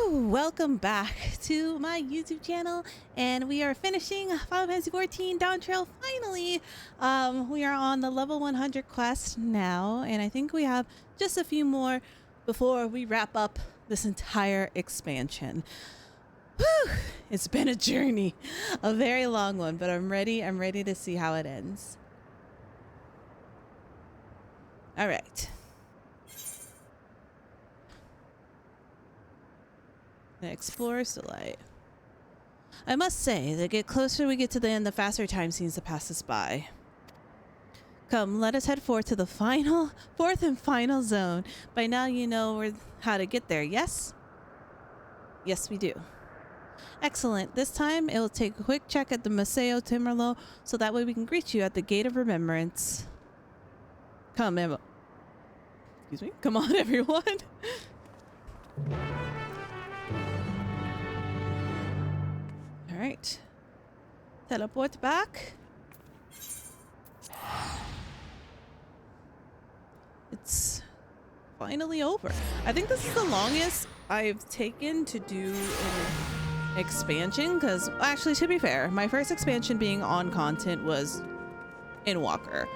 Woo! Welcome back to my YouTube channel, and we are finishing Final Fantasy XIV Dawntrail finally. We are on the level 100 quest now, and I think we have just a few more before we wrap up this entire expansion. Whew! It's been a journey, a very long one, but I'm ready. I'm ready to see how it ends. All right. The Explorer's Delight. I must say, the closer we get to the end, the faster time seems to pass us by. Come, let us head forth to the fourth and final zone. By now you know how to get there, yes? Yes, we do. Excellent. This time, it will take a quick check at the Masayoshi Timberlo, so that way we can greet you at the Gate of Remembrance. Come, Emma. Excuse me? Come on, everyone. Alright. Teleport back. It's finally over. I think this is the longest I've taken to do an expansion, because actually, to be fair, my first expansion being on content was Endwalker.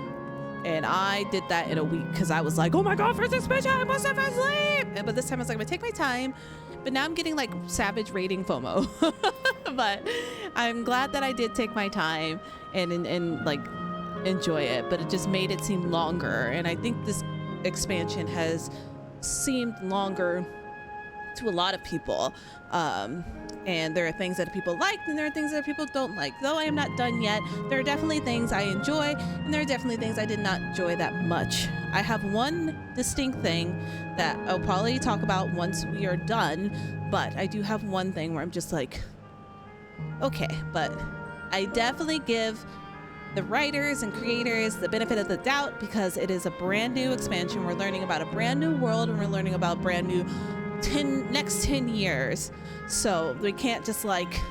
And I did that in a week because I was like, oh my god, first expansion, I must have been asleep. But this time I was like, I'm gonna take my time. But now I'm getting like savage rating FOMO. But I'm glad that I did take my time and like enjoy it. But it just made it seem longer. And I think this expansion has seemed longer to a lot of people. And there are things that people liked and there are things that people don't like. Though I am not done yet, there are definitely things I enjoy and there are definitely things I did not enjoy that much. I have one distinct thing that I'll probably talk about once we are done, but I do have one thing where I'm just like, okay, but I definitely give the writers and creators the benefit of the doubt because it is a brand new expansion. We're learning about a brand new world and we're learning about brand new next 10 years. So we can't just like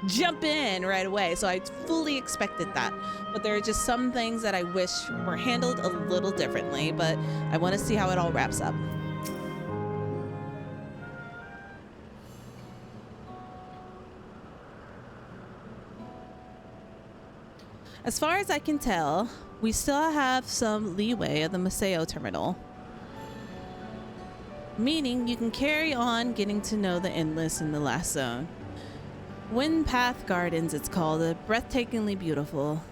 jump in right away. So I fully expected that. But there are just some things that I wish were handled a little differently, but I want to see how it all wraps up. As far as I can tell, we still have some leeway at the Masayoshi terminal. Meaning you can carry on getting to know the Endless in the last zone. Wind Path Gardens, it's called, breathtakingly beautiful.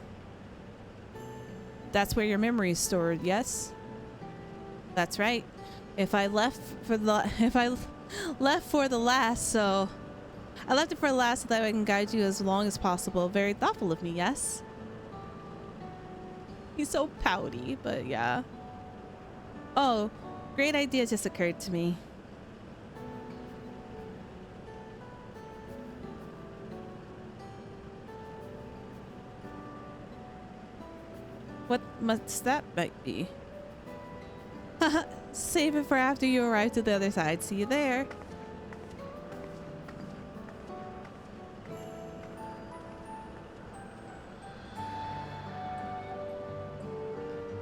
That's where your memory is stored, yes? That's right. If I left for the last, so I left it for the last so that I can guide you as long as possible. Very thoughtful of me, yes? He's so pouty, but yeah. Oh, great idea just occurred to me. What must that might be? Save it for after you arrive to the other side. See you there.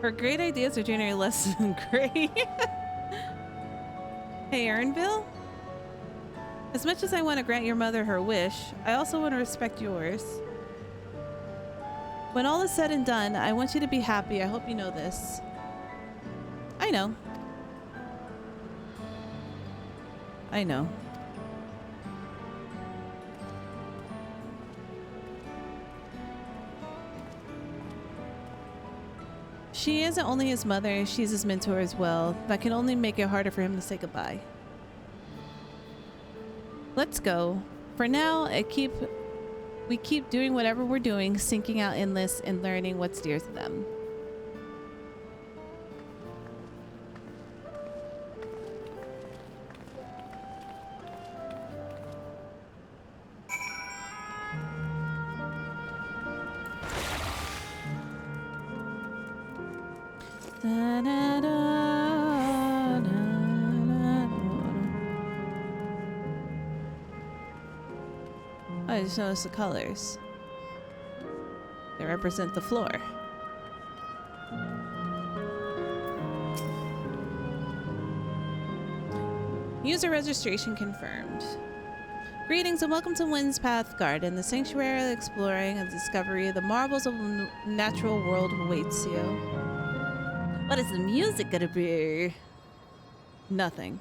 Her great ideas are generally less than great. Hey, Ernville? As much as I want to grant your mother her wish, I also want to respect yours. When all is said and done, I want you to be happy. I hope you know this. I know. I know. She isn't only his mother, she's his mentor as well. That can only make it harder for him to say goodbye. Let's go. For now, we keep doing whatever we're doing, sinking out Endless and learning what's dear to them. Da, da, da, da, da. I just noticed the colors. They represent the floor. User registration confirmed. Greetings and welcome to Wind's Path Garden, the sanctuary exploring and discovery. The marvels of the natural world awaits you. What is the music gonna be? Nothing.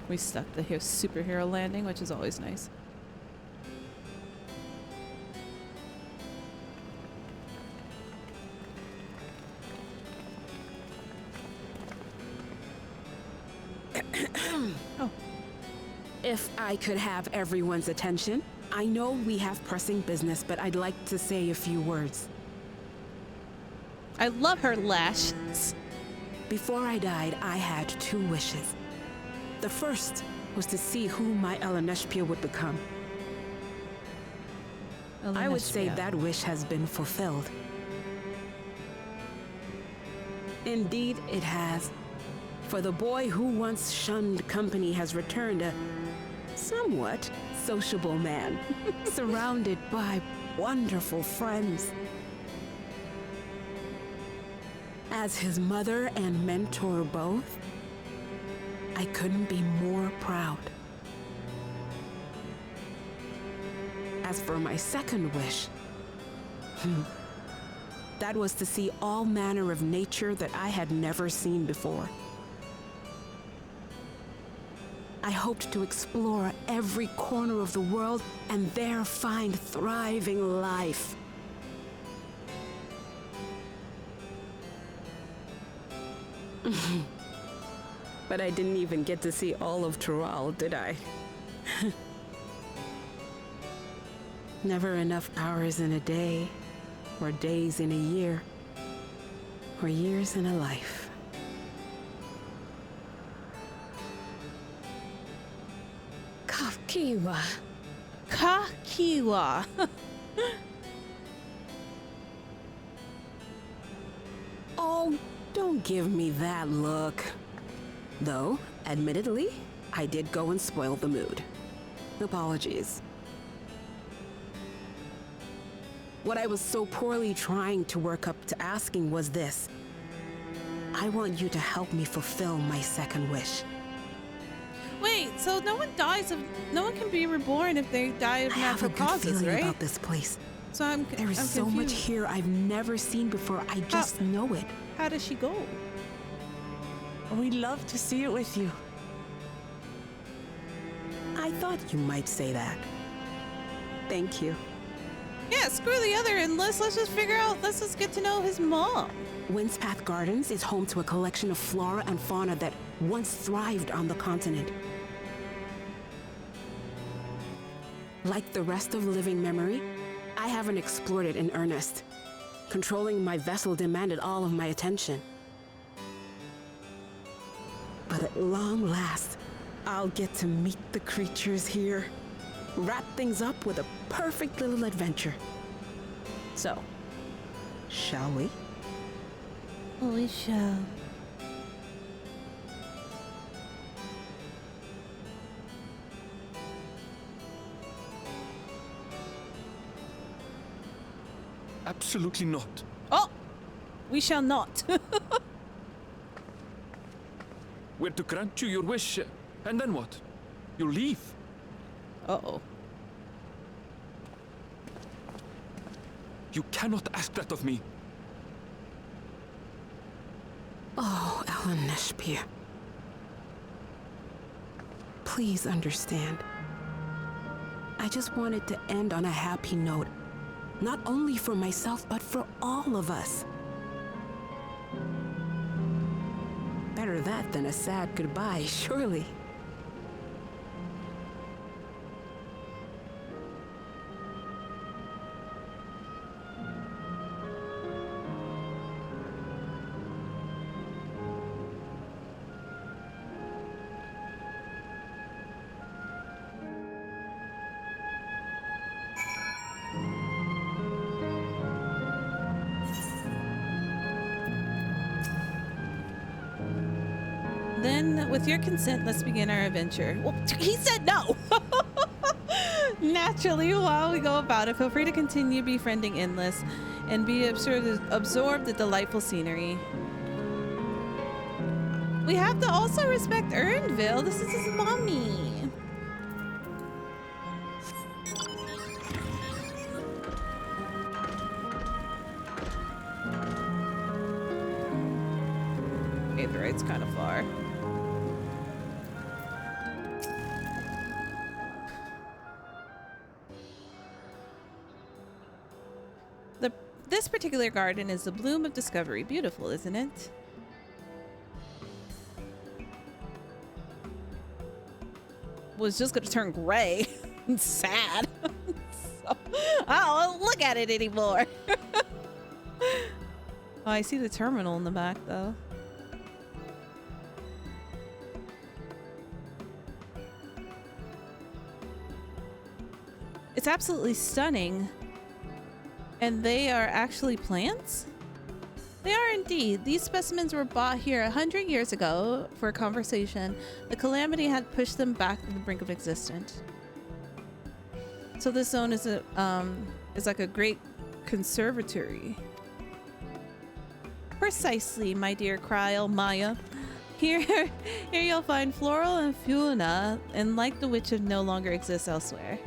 We stuck the superhero landing, which is always nice. Oh. If I could have everyone's attention, I know we have pressing business, but I'd like to say a few words. I love her lashes. Before I died, I had 2 wishes. The first was to see who my Eleneshpia would become. I would say that wish has been fulfilled. Indeed, it has. For the boy who once shunned company has returned a somewhat sociable man, surrounded by wonderful friends. As his mother and mentor both, I couldn't be more proud. As for my second wish, that was to see all manner of nature that I had never seen before. I hoped to explore every corner of the world and there find thriving life. But I didn't even get to see all of Tural, did I? Never enough hours in a day, or days in a year, or years in a life. Kakiwa. Kakiwa. Oh, don't give me that look. Though, admittedly, I did go and spoil the mood. Apologies. What I was so poorly trying to work up to asking was this. I want you to help me fulfill my second wish. Wait, so no one can be reborn if they die of natural causes, I have a good feeling right? about this place. So There is so much here I've never seen before. I just know it. How does she go? We'd love to see it with you. I thought you might say that. Thank you. Yeah, screw the other enlist. Let's just get to know his mom. Wind's Path Gardens is home to a collection of flora and fauna that once thrived on the continent. Like the rest of living memory, I haven't explored it in earnest. Controlling my vessel demanded all of my attention. But at long last, I'll get to meet the creatures here. Wrap things up with a perfect little adventure. So, shall we? We shall. Absolutely not. Oh! We shall not. We're to grant you your wish, and then what? You leave? Uh-oh. You cannot ask that of me. Oh, Eleneshpia. Please understand. I just wanted to end on a happy note. Not only for myself, but for all of us. Better that than a sad goodbye, surely. Then, with your consent, let's begin our adventure. Well, he said no! Naturally, while we go about it, feel free to continue befriending Endless and be absorbed the delightful scenery. We have to also respect Earnville. This is his mommy. Aetheryte's kind of far. This particular garden is the bloom of discovery. Beautiful, isn't it? Was just gonna turn gray and sad. So, I don't look at it anymore. Oh, I see the terminal in the back though. It's absolutely stunning. And they are actually plants? They are indeed. These specimens were bought here 100 years ago for a conversation. The calamity had pushed them back to the brink of existence. So this zone is like a great conservatory. Precisely, my dear Kryl Maya. Here you'll find floral and fauna, and like the witch of no longer exists elsewhere.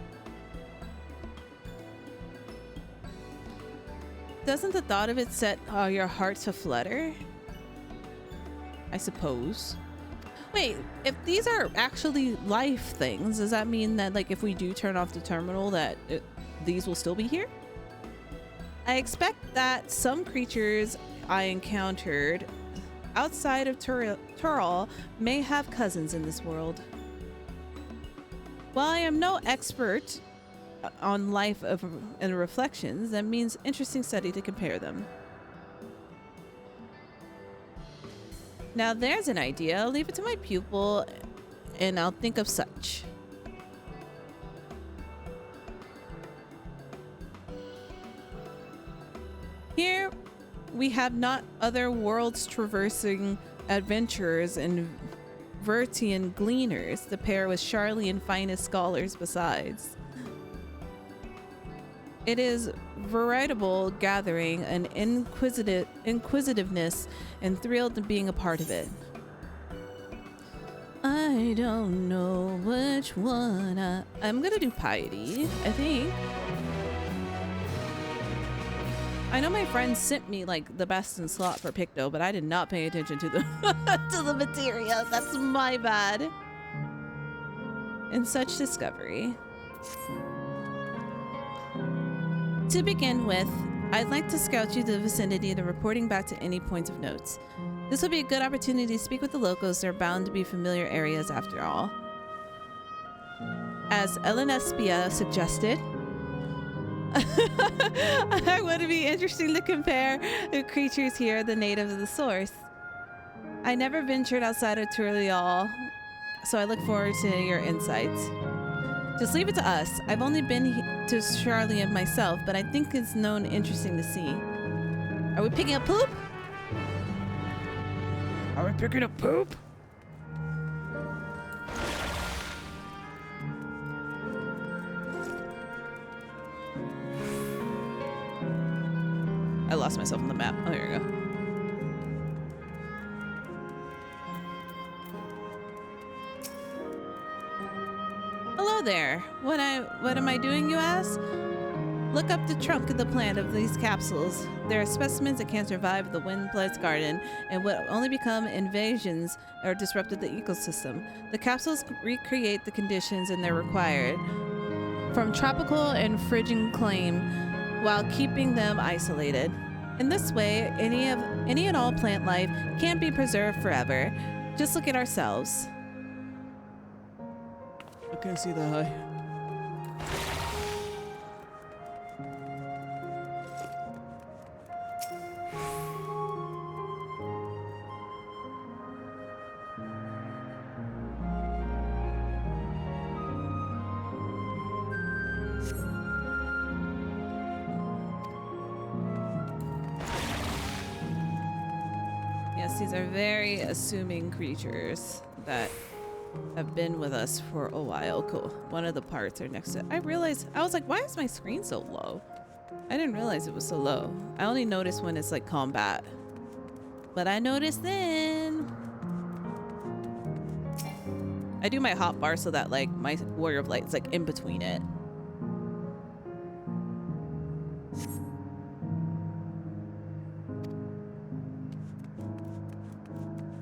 Doesn't the thought of it set your heart to flutter? I suppose. Wait, if these are actually life things, does that mean that like if we do turn off the terminal that these will still be here? I expect that some creatures I encountered outside of Tural may have cousins in this world. While I am no expert on life and reflections, that means interesting study to compare them. Now there's an idea. I'll leave it to my pupil and I'll think of such. Here we have not other worlds traversing adventurers and Vertian gleaners to pair with Charlian finest scholars besides. It is veritable gathering and inquisitiveness and thrilled to being a part of it. I don't know which one I'm gonna do piety, I think. I know my friend sent me like the best in slot for Picto, but I did not pay attention to the to the material. That's my bad. In such discovery. To begin with, I'd like to scout you the vicinity and reporting back to any points of notes. This will be a good opportunity to speak with the locals. They're bound to be familiar areas after all. As Elenespia suggested, it would be interesting to compare the creatures here, the natives of the source. I never ventured outside of Turlial, so I look forward to your insights. Just leave it to us. I've only been to Charlian myself, but I think it's known interesting to see. Are we picking up poop? Are we picking up poop? I lost myself on the map. Oh, here we go. Hello there. What am I doing, you ask? Look up the trunk of the plant of these capsules. There are specimens that can't survive the Windblood's garden and will only become invasions or disrupted the ecosystem. The capsules recreate the conditions and they're required from tropical and frigid clime while keeping them isolated. In this way, any and all plant life can't be preserved forever. Just look at ourselves. I can't see the eye. Yes, these are very assuming creatures that have been with us for a while. Cool. One of the parts are next to it. I realized, I was like, why is my screen so low? I didn't realize it was so low. I only notice when it's like combat. But I noticed then. I do my hot bar so that like my Warrior of Light is like in between it.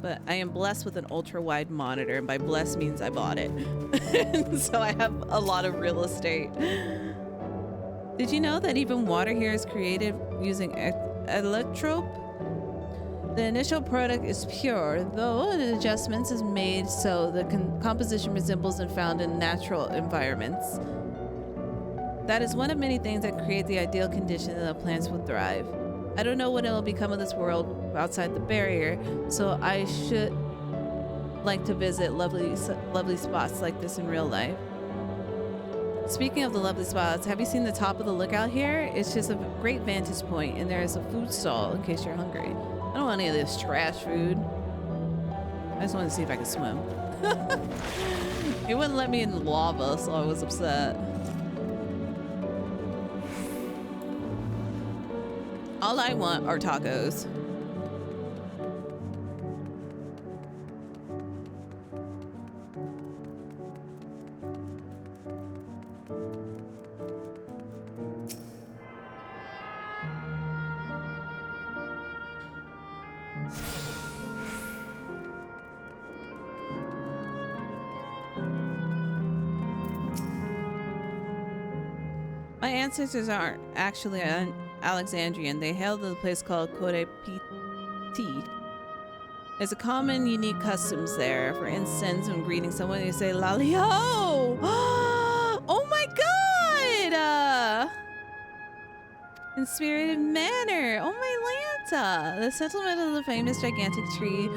But I am blessed with an ultra wide monitor, and by blessed means I bought it. So I have a lot of real estate. Did you know that even water here is created using electrope? The initial product is pure, though the adjustments is made so the composition resembles and found in natural environments. That is one of many things that create the ideal condition that the plants will thrive. I don't know what it'll become of this world outside the barrier, so I should like to visit lovely spots like this in real life. Speaking of the lovely spots, have you seen the top of the lookout here? It's just a great vantage point, and there is a food stall in case you're hungry. I don't want any of this trash food. I just wanted to see if I could swim. He wouldn't let me in the lava, so I was upset. All I want are tacos. My ancestors aren't actually Alexandrian. They hailed the place called Korepiti. There's a common, unique customs there. For instance, when greeting someone, you say "Lalio." Oh my God! In spirited manner. Oh my Lanta! The settlement of the famous gigantic tree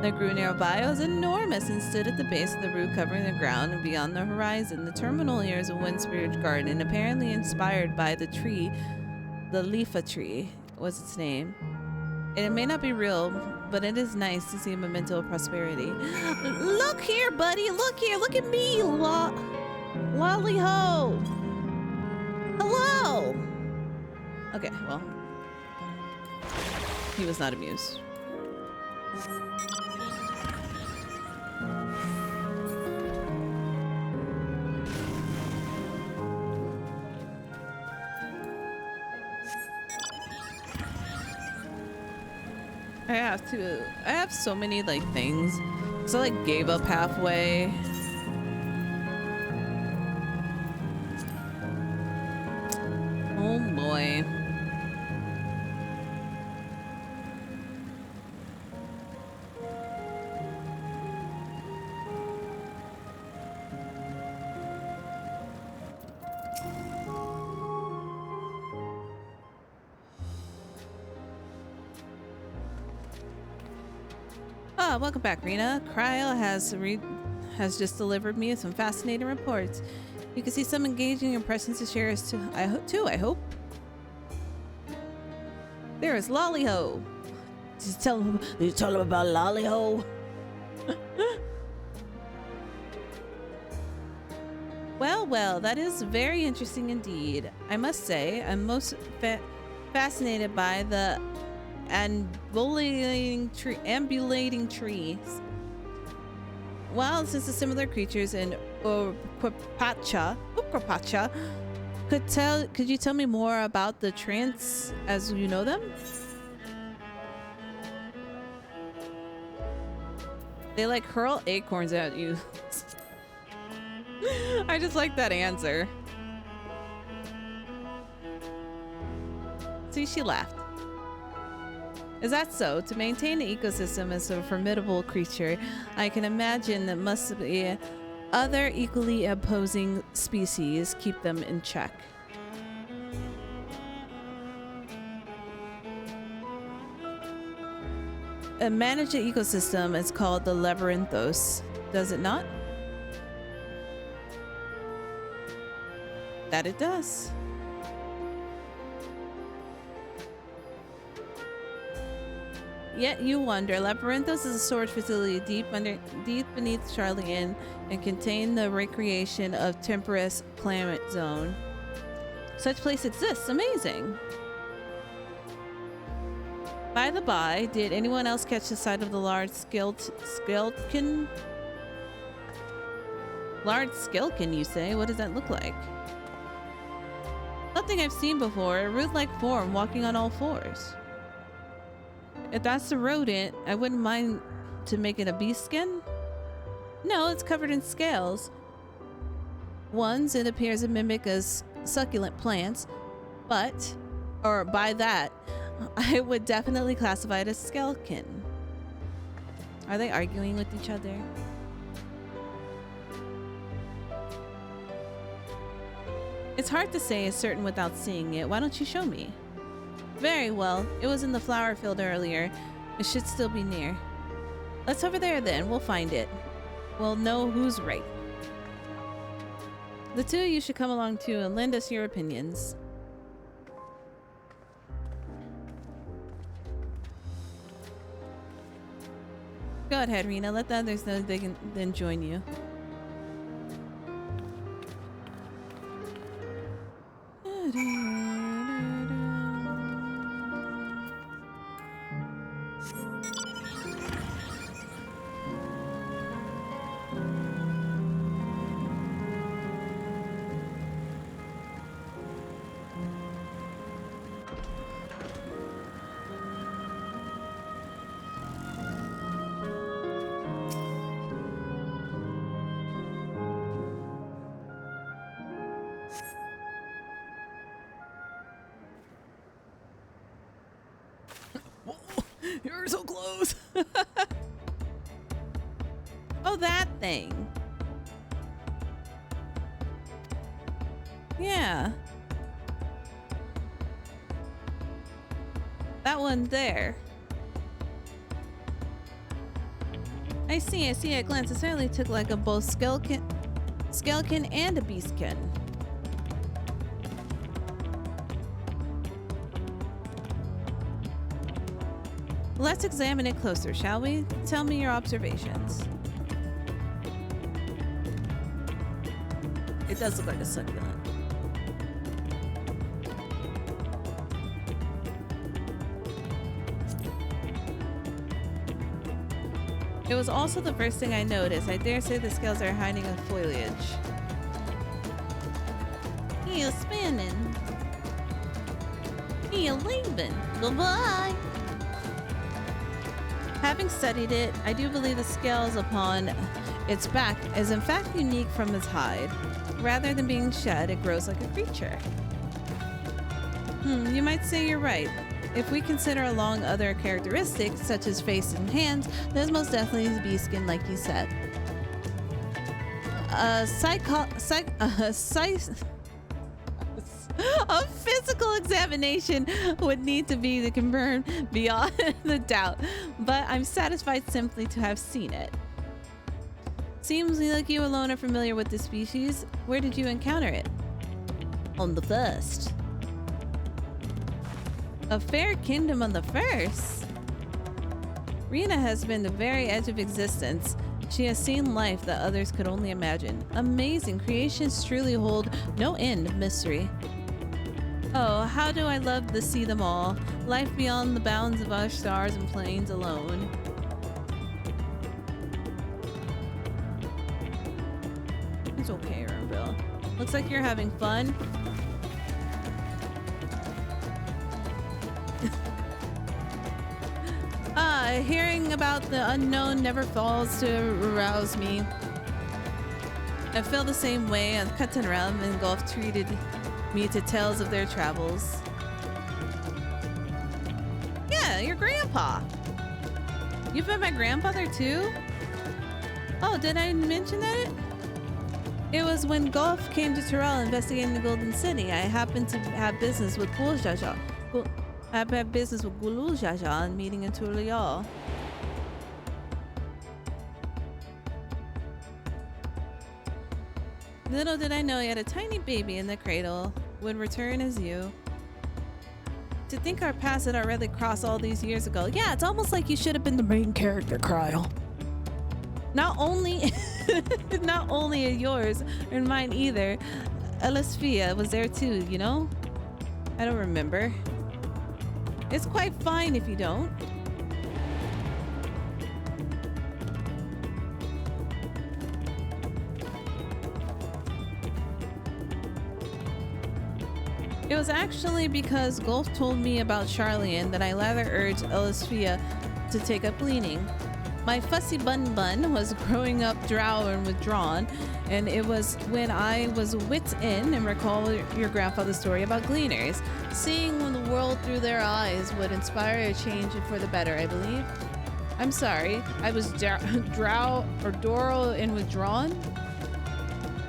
that grew nearby was enormous and stood at the base of the root, covering the ground and beyond the horizon. The terminal here is a wind-spirit garden, apparently inspired by the tree. The Leafa tree was its name. It may not be real, but it is nice to see a memento of prosperity. Look here, buddy. Look here. Look at me. Lolly ho. Hello. Okay, well. He was not amused. I have so many like things. So I like gave up halfway. Oh boy. Welcome back, Rena. Cryle has just delivered me some fascinating reports. You can see some engaging impressions to share as to I hope. There is Lollyho. Did you tell him about Lollyho? Well, that is very interesting indeed. I must say, I'm most fascinated by the ambulating trees. Well, since the similar creatures in Ukrapacha, could you tell me more about the trance as you know them? They like hurl acorns at you. I just like that answer. See, she laughed. Is that so? To maintain an ecosystem as a formidable creature, I can imagine that must be other equally opposing species keep them in check. Manage the ecosystem is called the labyrinthos, does it not? That it does. Yet you wonder. Labyrinthos is a storage facility deep beneath Charlie Inn and contain the recreation of Temperous Climate Zone. Such place exists. Amazing. By the by, did anyone else catch the sight of the large skeleton? Large skeleton, you say? What does that look like? Nothing I've seen before. A root-like form walking on all fours. If that's the rodent, I wouldn't mind to make it a beast skin. No, it's covered in scales. Ones, it appears to mimic as succulent plants, or by that, I would definitely classify it as skeleton. Are they arguing with each other? It's hard to say is certain without seeing it. Why don't you show me? Very well. It was in the flower field earlier. It should still be near. Let's over there then. We'll find it. We'll know who's right. The two of you should come along too and lend us your opinions. Go ahead, Rena. Let the others know they can then join you. You're so close. Oh, that thing. Yeah. That one there. I see at glance. It certainly took like a both skeleton and a beastkin. Let's examine it closer, shall we? Tell me your observations. It does look like a succulent. It was also the first thing I noticed. I dare say the scales are hiding in foliage. He's spinning. He's leaving. Goodbye. Having studied it, I do believe the scales upon its back is in fact unique from its hide. Rather than being shed, it grows like a creature. You might say you're right. If we consider along other characteristics, such as face and hands, there's most definitely the beast skin like you said. A physical examination would need to be confirmed beyond the doubt, but I'm satisfied simply to have seen it. Seems like you alone are familiar with this species. Where did you encounter it? On the first. A fair kingdom on the first? Rena has been the very edge of existence. She has seen life that others could only imagine. Amazing. Creations truly hold no end of mystery. Oh, how do I love to see them all. Life beyond the bounds of our stars and planes alone. It's okay, Rumbill. Looks like you're having fun. Hearing about the unknown never fails to arouse me. I feel the same way as Katanram and Golf treated me to tales of their travels. Yeah, your grandpa. You've met my grandfather too? Oh, did I mention that? It was when Golf came to Tyrell investigating the Golden City. I happened to have business with Gul Jaja. I have business with Gulu Jaja and meeting in Tyrell. Little did I know he had a tiny baby in the cradle, would return as you. To think our paths had already crossed all these years ago. Yeah, it's almost like you should have been the main character, Cryle. Not only, not only yours or mine either. Elisphia was there too, you know? I don't remember. It's quite fine if you don't. It was actually because Golf told me about Charlian that I rather urged Elisphia to take up gleaning. My fussy bun was growing up drow and withdrawn, and it was when I was wits in and recall your grandfather's story about gleaners. Seeing the world through their eyes would inspire a change for the better, I believe. I'm sorry, I was drow or Doro and withdrawn?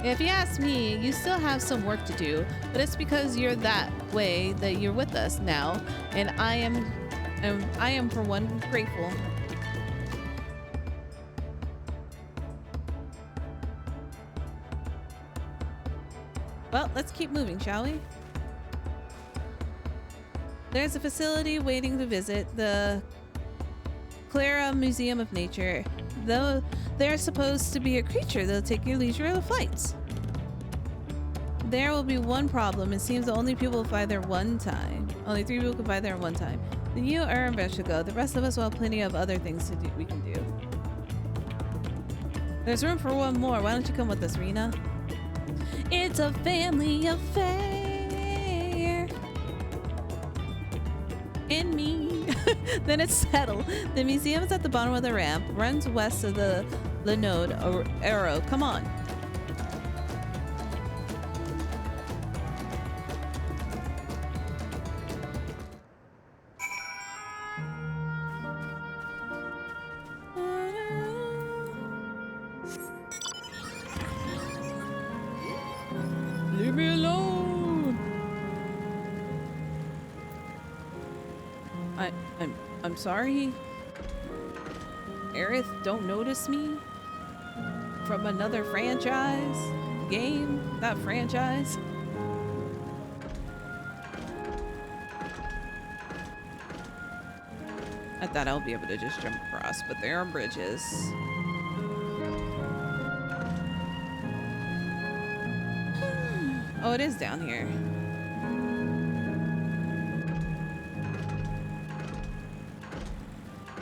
If you ask me, you still have some work to do, but it's because you're that way that you're with us now, and I am for one grateful. Well, let's keep moving, shall we? There's a facility waiting to visit, the Clara Museum of Nature. Though they're supposed to be a creature that'll take your leisure flights. There will be one problem. It seems the only people fly there one time. Only 3 people can fly there one time. Then you and Beth should go. The rest of us will have plenty of other things to do. We can do. There's room for one more. Why don't you come with us, Rena? It's a family affair. And me. Then it's settled. The museum is at the bottom of the ramp, runs west of the node arrow. Come on. Leave me alone. I'm sorry. Aerith don't notice me? From another franchise? Game? Not franchise? I thought I'll be able to just jump across, but there are bridges. Oh, it is down here.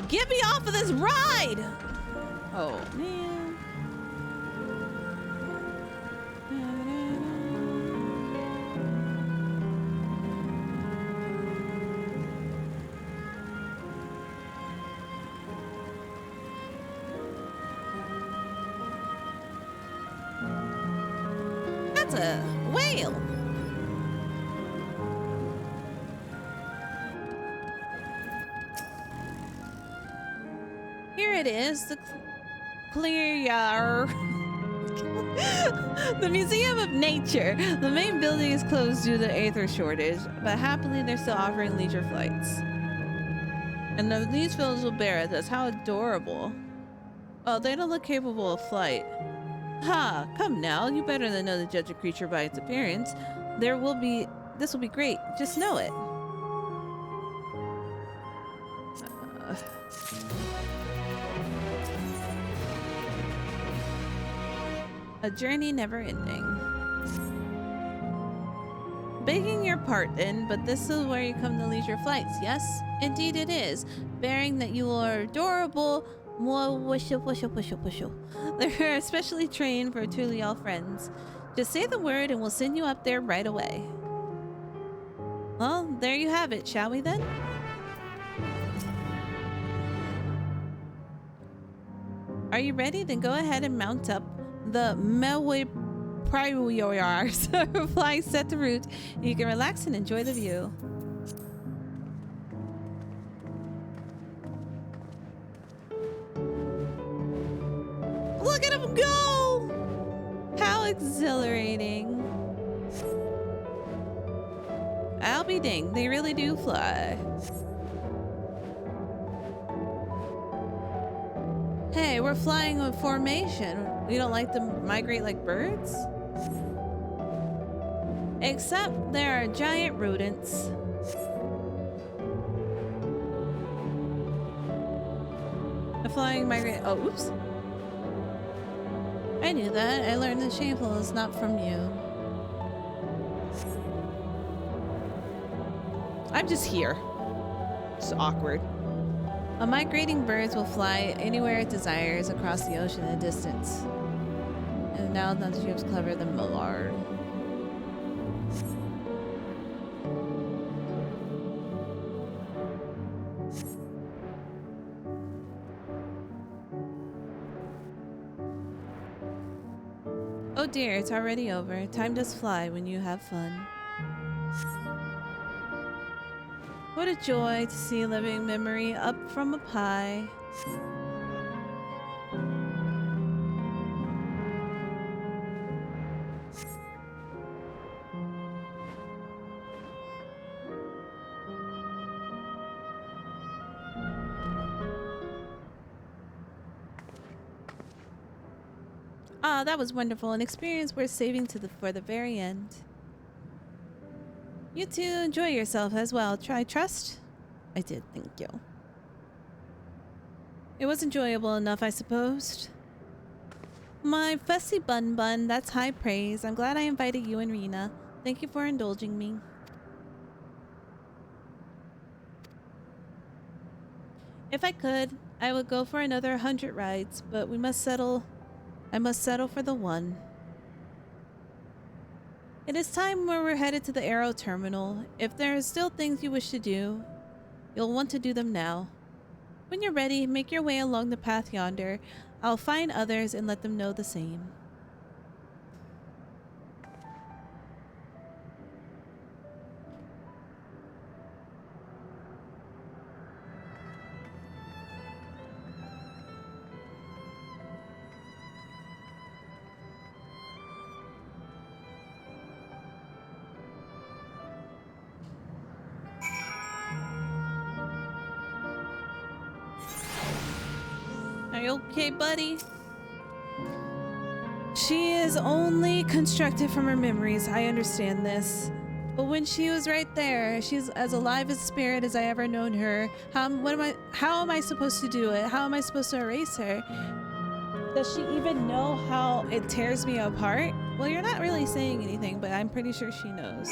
Get me off of this ride! Oh, man. That's a whale. Here it is, the clear the Museum of Nature. The main building is closed due to the aether shortage, but happily they're still offering leisure flights. And these fields will bear it. That's how adorable. Oh, they don't look capable of flight. Ha! Come now, you better than know to judge a creature by its appearance. This will be great. Just know it. A journey never ending. Begging your pardon, but this is where you come to leisure flights, yes? Indeed it is. Bearing that you are adorable, they're especially trained for truly all friends. Just say the word and we'll send you up there right away. Well, there you have it, shall we then? Are you ready? Then go ahead and mount up the Melway Priors. Flying set to route. You can relax and enjoy the view. Look at him go! How exhilarating. I'll be dinged, they really do fly. Hey, we're flying in formation. We don't like to migrate like birds? Except there are giant rodents. The flying migrate. Oh, oops. I knew that. I learned that shameful is not from you. I'm just here. It's awkward. A migrating birds will fly anywhere it desires across the ocean in the distance. And now the ships cover the Millard. Oh dear, it's already over. Time does fly when you have fun. What a joy to see a living memory up from a pie. Ah, that was wonderful. An experience worth saving for the very end. You too, enjoy yourself as well. Trust? I did, thank you. It was enjoyable enough, I suppose. My fussy bun, that's high praise. I'm glad I invited you and Rena. Thank you for indulging me. If I could, I would go for another 100 rides, but I must settle for the one. It is time where we're headed to the Aero Terminal. If there are still things you wish to do, you'll want to do them now. When you're ready, make your way along the path yonder. I'll find others and let them know the same. Are you okay, buddy? She is only constructed from her memories. I understand this. But when she was right there, she's as alive a spirit as I ever known her. How am I supposed to do it? How am I supposed to erase her? Does she even know how it tears me apart? Well, you're not really saying anything, but I'm pretty sure she knows.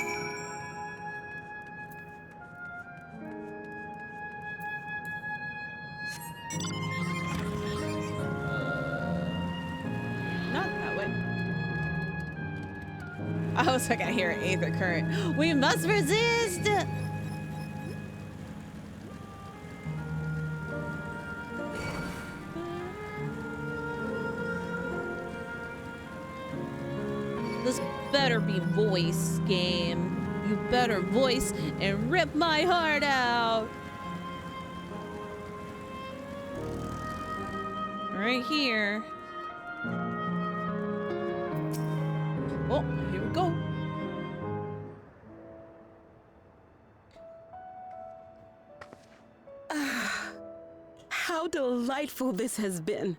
I was like, I hear an aether current. We must resist! This better be voice game. You better voice and rip my heart out. Right here. Oh, here we go. How delightful this has been.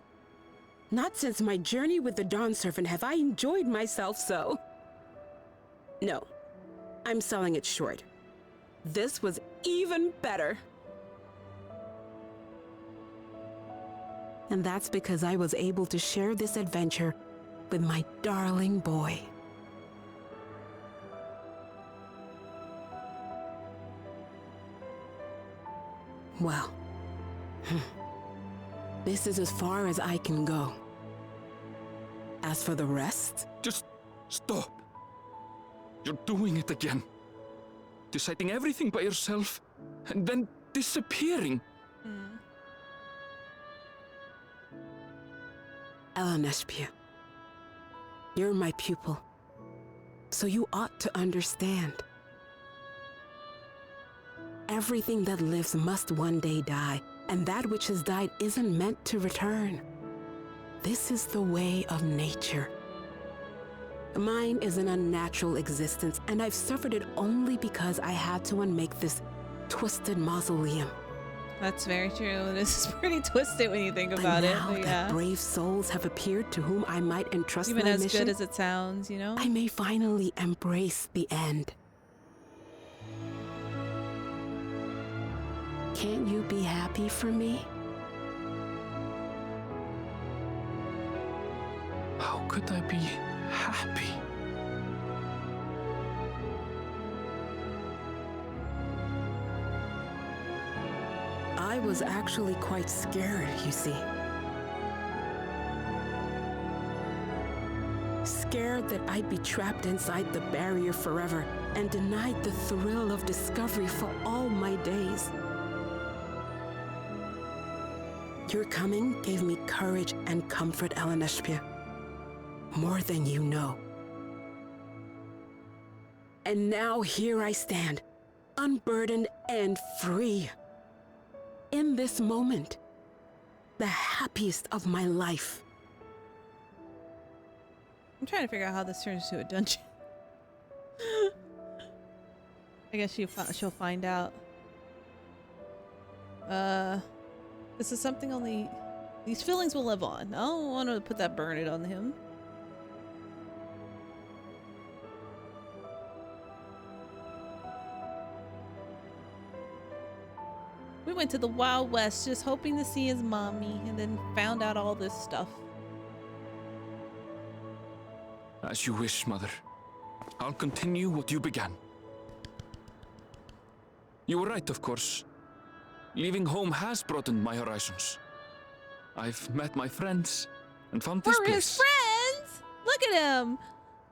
Not since my journey with the Dawn Servant have I enjoyed myself so. No, I'm selling it short. This was even better. And that's because I was able to share this adventure with my darling boy. Well, this is as far as I can go. As for the rest... Just stop. You're doing it again. Deciding everything by yourself, and then disappearing. Eleneshpia, you're my pupil, so you ought to understand. Everything that lives must one day die, and that which has died isn't meant to return. This is the way of nature. Mine is an unnatural existence, and I've suffered it only because I had to unmake this twisted mausoleum. That's very true. This is pretty twisted when you think about it. But now that brave souls have appeared to whom I might entrust my mission, even as good as it sounds, you know? I may finally embrace the end. Can't you be happy for me? How could I be happy? I was actually quite scared, you see. Scared that I'd be trapped inside the barrier forever and denied the thrill of discovery for all my days. Your coming gave me courage and comfort, Eleneshpia. More than you know. And now here I stand, unburdened and free. In this moment, the happiest of my life. I'm trying to figure out how this turns into a dungeon. I guess she'll find out. This is something only these feelings will live on. I don't want to put that burn it on him. We went to the Wild West just hoping to see his mommy and then found out all this stuff. As you wish, Mother. I'll continue what you began. You were right, of course. Leaving home has broadened my horizons. I've met my friends and found this We're place. his friends! Look at him!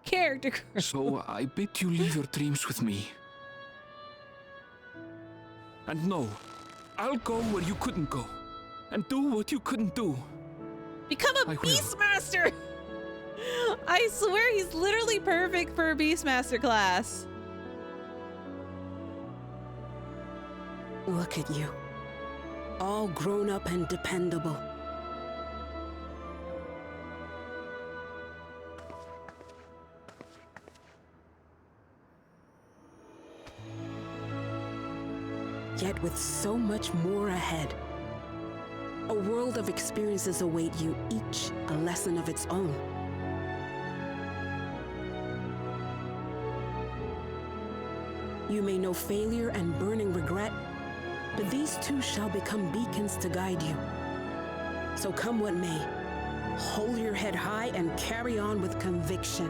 Character growth. So I bid you leave your dreams with me. And no, I'll go where you couldn't go. And do what you couldn't do. Become a I will. Beastmaster! I swear he's literally perfect for a Beastmaster class. Look at you. All grown up and dependable. Yet with so much more ahead. A world of experiences await you, each a lesson of its own. You may know failure and burning regret, but these too shall become beacons to guide you. So come what may, hold your head high and carry on with conviction.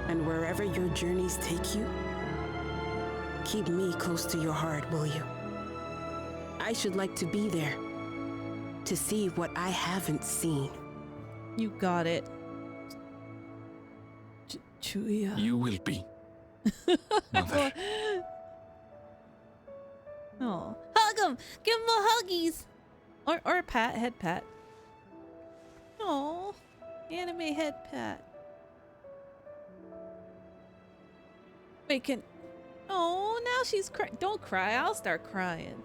And wherever your journeys take you, keep me close to your heart, will you? I should like to be there, to see what I haven't seen. You got it. Chuya. You will be. Mother. Oh, hug him! Give him a huggies! Or a pat, head pat. Oh, anime head pat. Wait, can... Oh, now she's crying. Don't cry, I'll start crying.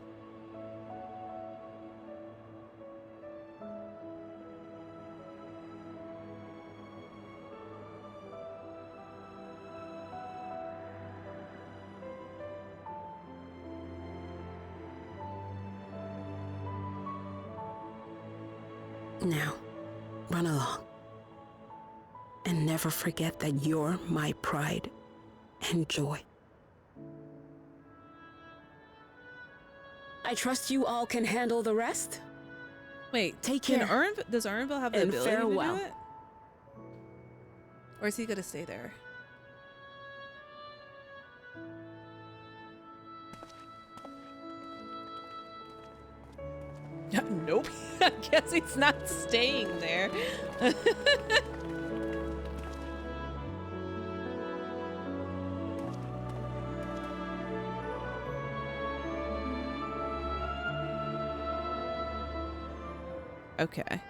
Now, run along. And never forget that you're my pride and joy. I trust you all can handle the rest. Wait, Take can care. does Urnville have the And ability farewell. to do it? Or is he gonna stay there? Nope. I guess he's not staying there. Okay.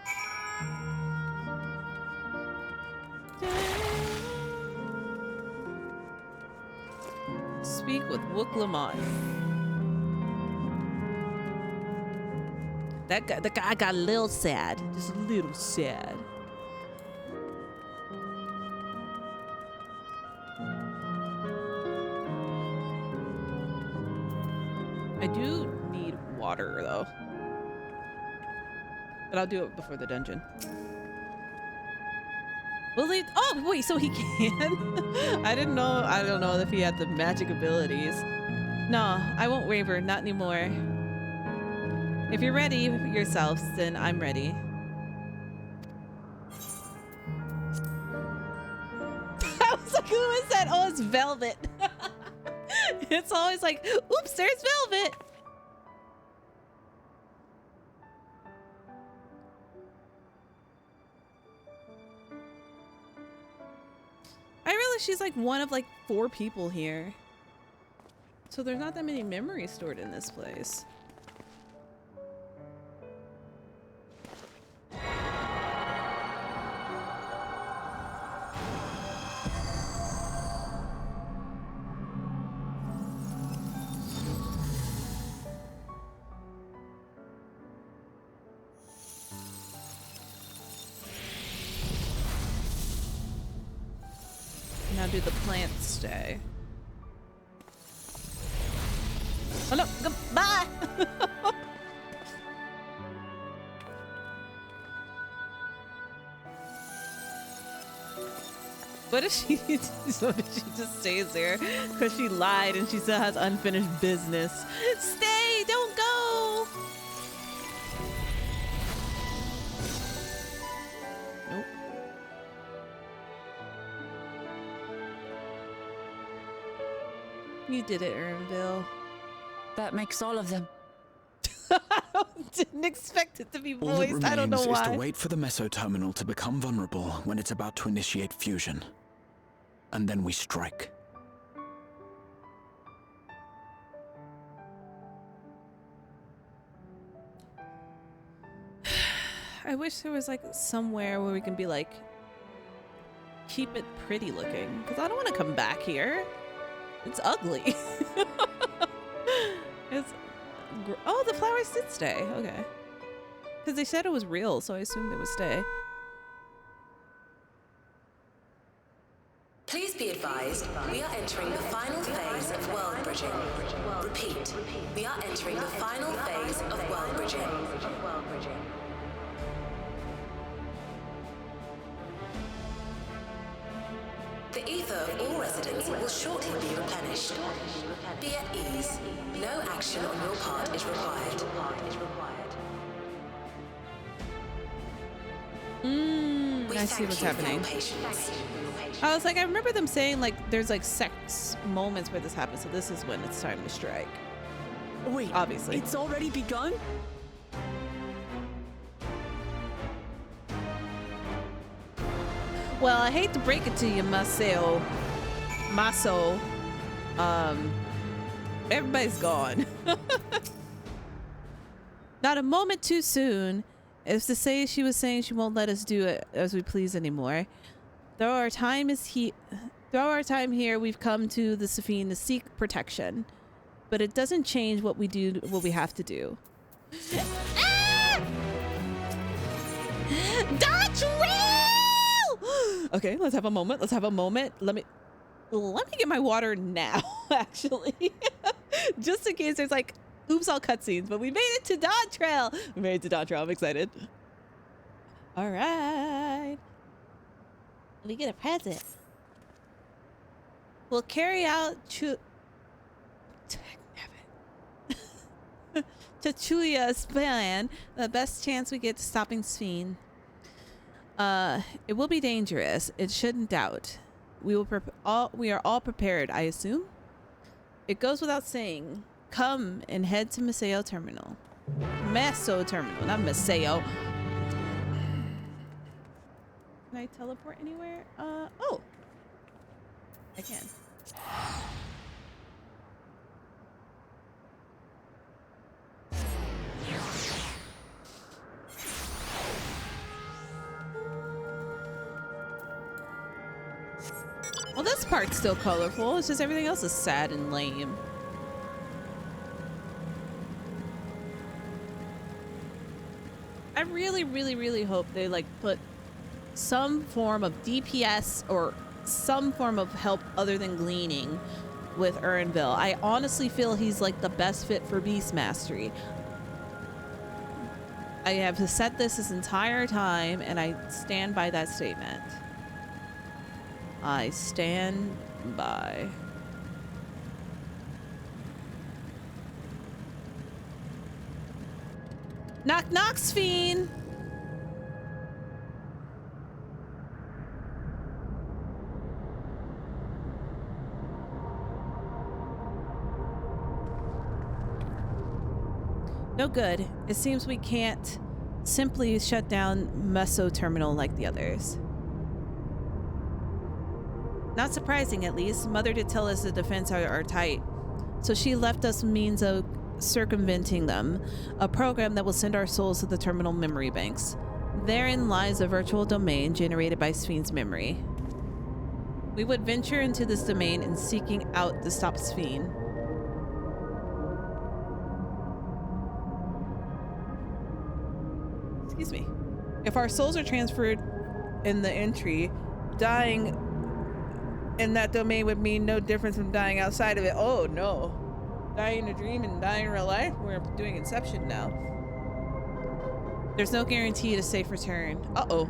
Speak with Wook Lamont. The guy got a little sad. Just a little sad. I do need water though. But I'll do it before the dungeon. Will he? Oh wait, so he can? I didn't know. I don't know if he had the magic abilities. No, I won't waver. Not anymore. If you're ready yourselves, then I'm ready. it's Velvet. It's always like, oops, there's Velvet. I realize she's like one of like 4 people here. So there's not that many memories stored in this place. Now do the plant stay. Oh no, goodbye! What if she, what if she just stays there? Because she lied and she still has unfinished business. Stay, don't go! Nope. You did it, Ernville. That makes all of them. I didn't expect it to be All that voiced. remains I don't know is why. to wait for the meso terminal to become vulnerable when it's about to initiate fusion. And then we strike. I wish there was like somewhere where we can be like, keep it pretty looking. Because I don't want to come back here. It's ugly. Oh, the flowers did stay. Okay. Because they said it was real, so I assumed it would stay. Please be advised, we are entering the final phase of world bridging. Repeat, we are entering the final phase of world bridging. The ether of all residents will shortly be replenished. Be at ease. No action on your part is required. I see what's happening. I was like, I remember them saying like there's like sex moments where this happens, so this is when it's time to strike. Wait, Obviously. it's already begun? Well, I hate to break it to you, Maso. Everybody's gone. Not a moment too soon. It's to say she was saying she won't let us do it as we please anymore. Though our time here, we've come to the Safine to seek protection. But it doesn't change what we do, what we have to do. Ah! Dawntrail! Okay, let's have a moment. Let's have a moment. Let me get my water now, actually. Just in case there's like, oops, all cutscenes, but we made it to Dawntrail. We made it to Dawntrail. I'm excited. All right. We get a present. We'll carry out Tachuya's plan. The best chance we get to stopping Sphene. It will be dangerous. It shouldn't doubt. We are all prepared, I assume. It goes without saying. Come and head to Masayo Terminal. Maso Terminal, not Masayo. Can I teleport anywhere? Oh. I can. Well, this part's still colorful. It's just everything else is sad and lame. I really, really, really hope they like put some form of DPS or some form of help other than gleaning with Ernville. I honestly feel he's like the best fit for Beast Mastery. I have said this entire time, and I stand by that statement. I stand by. Knock knock, Sphene! No good. It seems we can't simply shut down Meso Terminal like the others. Not surprising, at least. Mother did tell us the defense are tight. So she left us means of circumventing them. A program that will send our souls to the terminal memory banks. Therein lies a virtual domain generated by Sphinx's memory. We would venture into this domain in seeking out to stop Sphinx. Excuse me. If our souls are transferred in the entry, dying in that domain would mean no difference from dying outside of it. Oh no. Dying in a dream and dying in real life? We're doing Inception now. There's no guarantee to safe return. Uh-oh.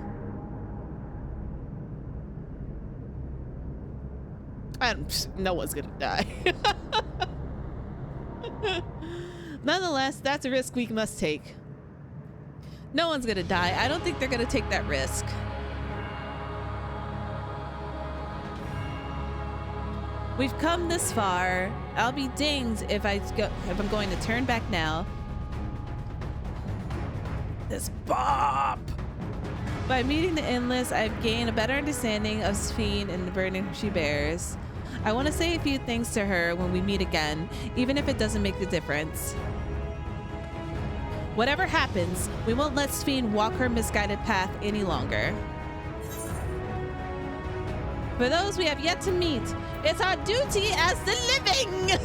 No one's gonna die. Nonetheless, that's a risk we must take. No one's gonna die. I don't think they're gonna take that risk. We've come this far. I'll be dinged if I'm going to turn back now. This bop. By meeting the Endless, I've gained a better understanding of Sphene and the burden she bears. I want to say a few things to her when we meet again, even if it doesn't make a difference. Whatever happens, we won't let Sphene walk her misguided path any longer. For those we have yet to meet, it's our duty as the living!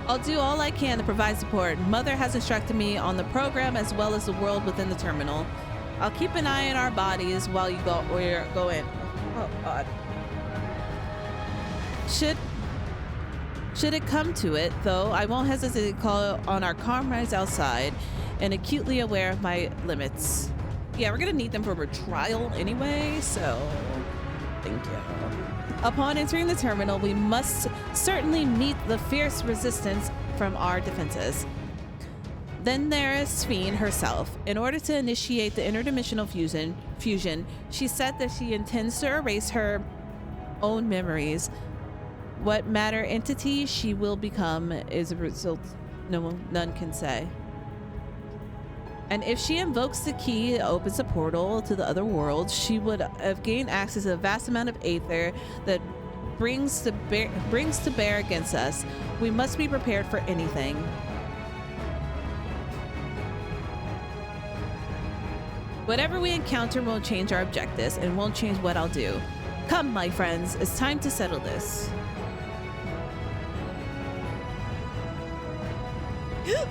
I'll do all I can to provide support. Mother has instructed me on the program as well as the world within the terminal. I'll keep an eye on our bodies while you go in. Oh God. Should it come to it, though, I won't hesitate to call on our comrades outside and acutely aware of my limits. Yeah, we're gonna need them for a trial anyway, so thank you. Upon entering the terminal, we must certainly meet the fierce resistance from our defenses. Then there is Sphene herself. In order to initiate the interdimensional fusion, she said that she intends to erase her own memories. What matter entity she will become is a result none can say. And if she invokes the key that opens a portal to the other world, she would have gained access to a vast amount of aether that brings to bear against us. We must be prepared for anything. Whatever we encounter won't change our objectives and won't change what I'll do. Come, my friends, it's time to settle this.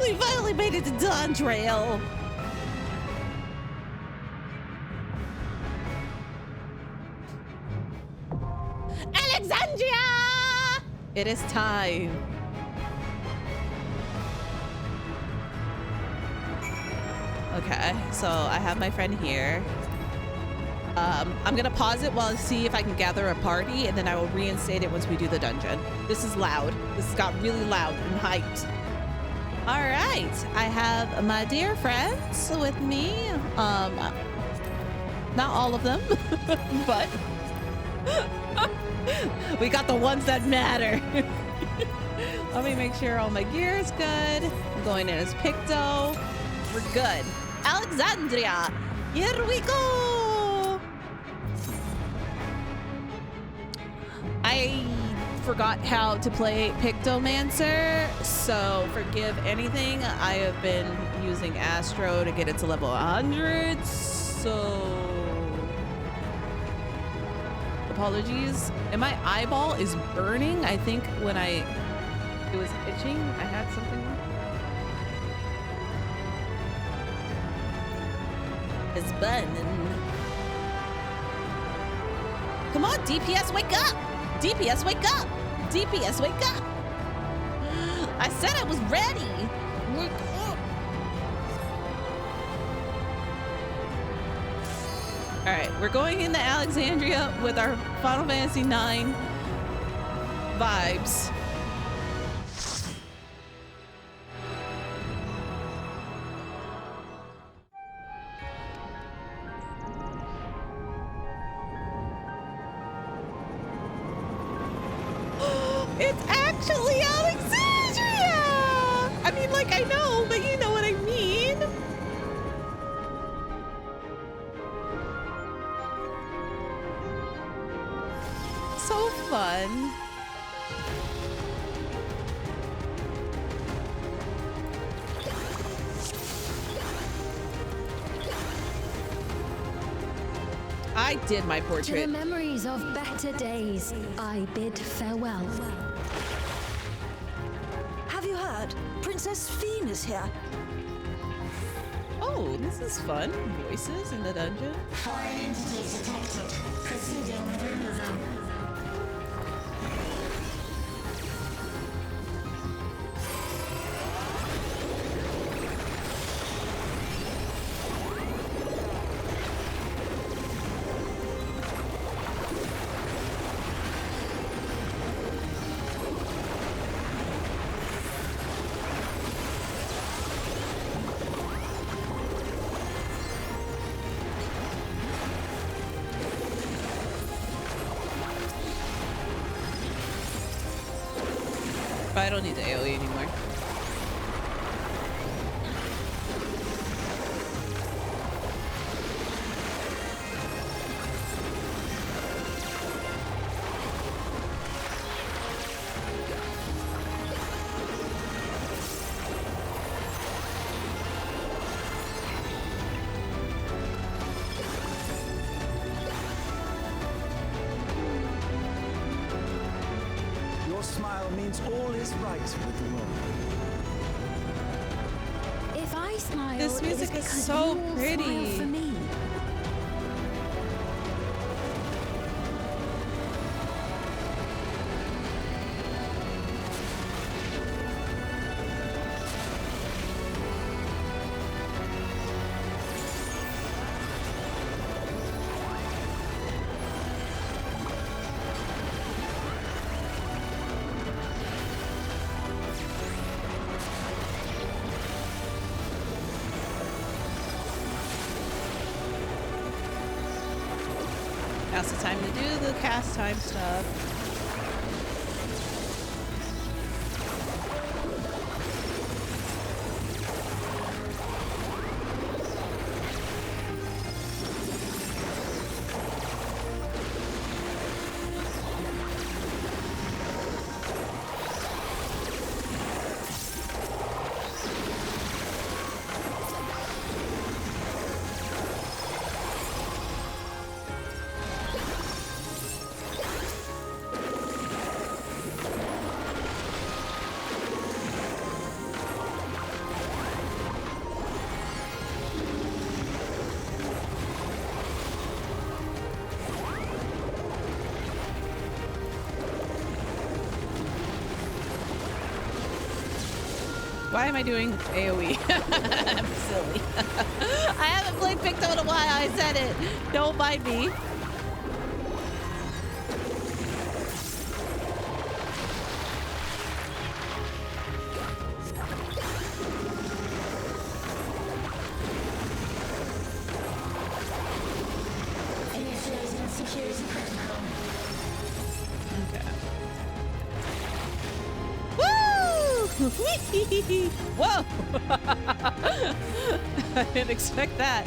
We finally made it to Dawntrail. Alexandria! It is time. Okay, so I have my friend here. I'm gonna pause it while I see if I can gather a party, and then I will reinstate it once we do the dungeon. This is loud. This got really loud and hyped. All right, I have my dear friends with me. Not all of them, but we got the ones that matter. Let me make sure all my gear is good. I'm going in as Picto. We're good. Alexandria, here we go. I forgot how to play Pictomancer, so forgive anything. I have been using Astro to get it to level 100, so apologies. And my eyeball is burning. I think when it was itching, I had something. It's burning. Come on, DPS, wake up! DPS, wake up! DPS, wake up! I said I was ready! Wake up! Alright, we're going into Alexandria with our Final Fantasy IX vibes. It's actually Alexandria! I mean, like, I know, but you know what I mean. So fun. I did my To the portrait. memories of better days, I bid farewell. Have you heard? Princess Fiend is here. Oh, this is fun. Voices in the dungeon. Foreign entities detected. Proceeding with removal. But I don't need the AoE anymore. Your smile means all is right with the world. If I smile, This music it is is because so you all pretty. smile for me. Now's the time to do the cast time stuff. Why am I doing AoE? I'm silly. I haven't played Picto in a while. I said it. Don't mind me. Initiating security protocol. Okay. Woo! Whoa! I didn't expect that.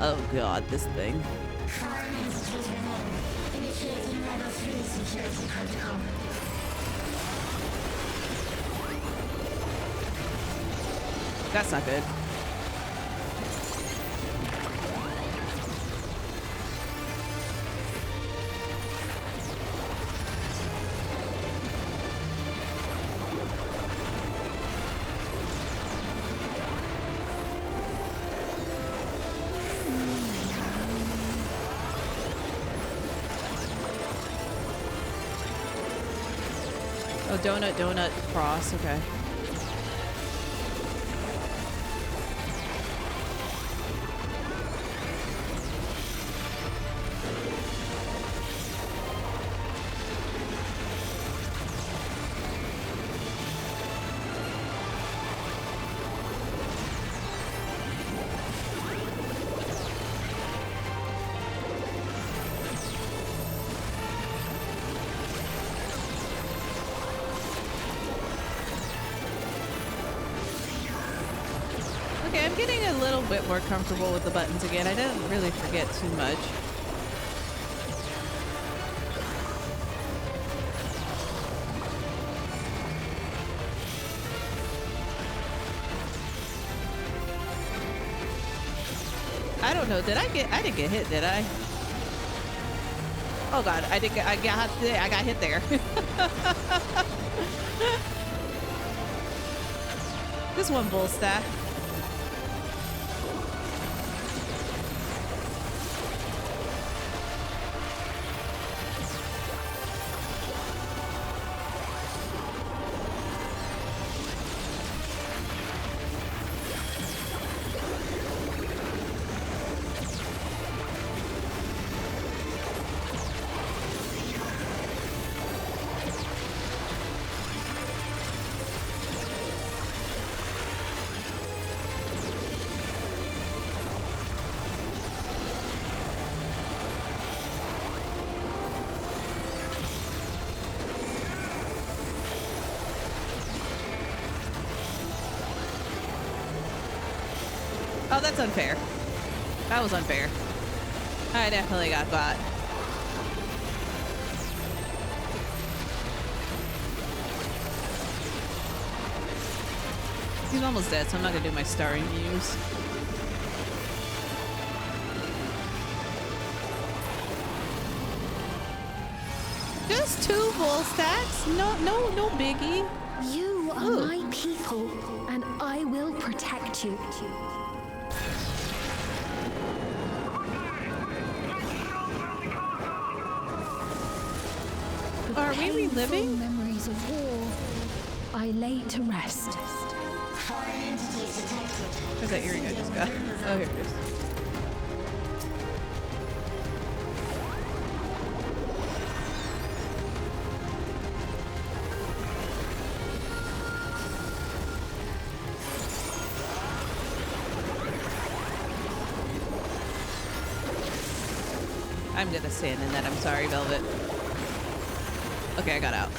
Oh god, this thing. Foreign entities within. Initiating level 3 security protocol. That's not good. Oh, donut, cross, okay. a little bit more comfortable with the buttons again. I didn't really forget too much. I don't know. I didn't get hit, did I? Oh god, I got hit there. This one bull stack. Oh, that's unfair. That was unfair. I definitely got got. He's almost dead, so I'm not gonna do my starring views. Just 2 full stacks? No biggie. You are my people, and I will protect you. Are we reliving? Memories of war, I lay to rest. Where's that earring I just got? Oh, here it is. I'm gonna stand in that. I'm sorry, Velvet. Okay, I got out.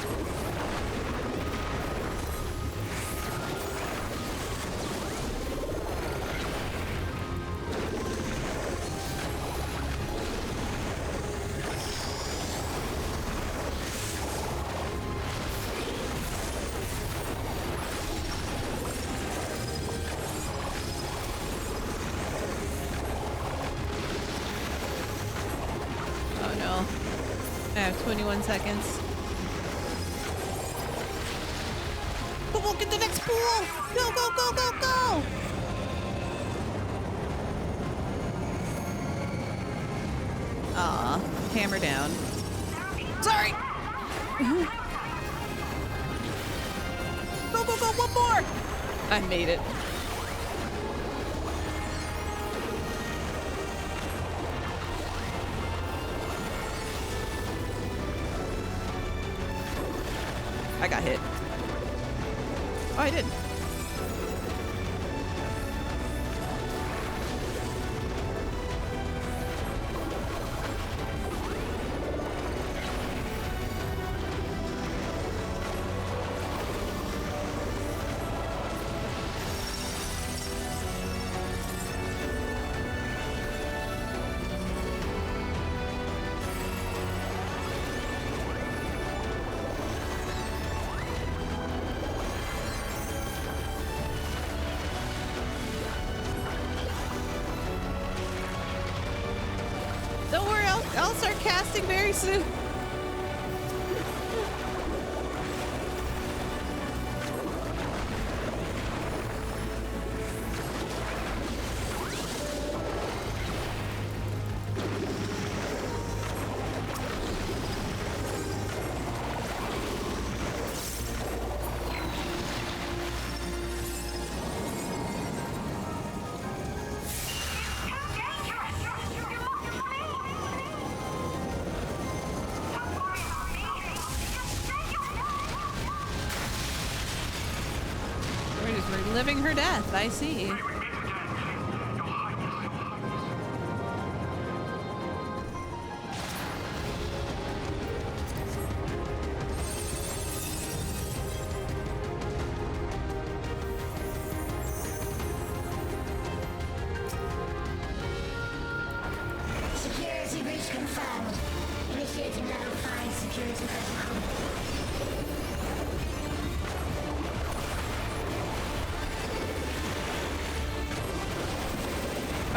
Oh no. I have 21 seconds. We'll get the next pool! Go, go, go, go, go! Aw, hammer down. Sorry! Go, go, go, one more! I made it. I got hit. Oh, I did. Don't worry, I'll start casting very soon. Living her death, I see.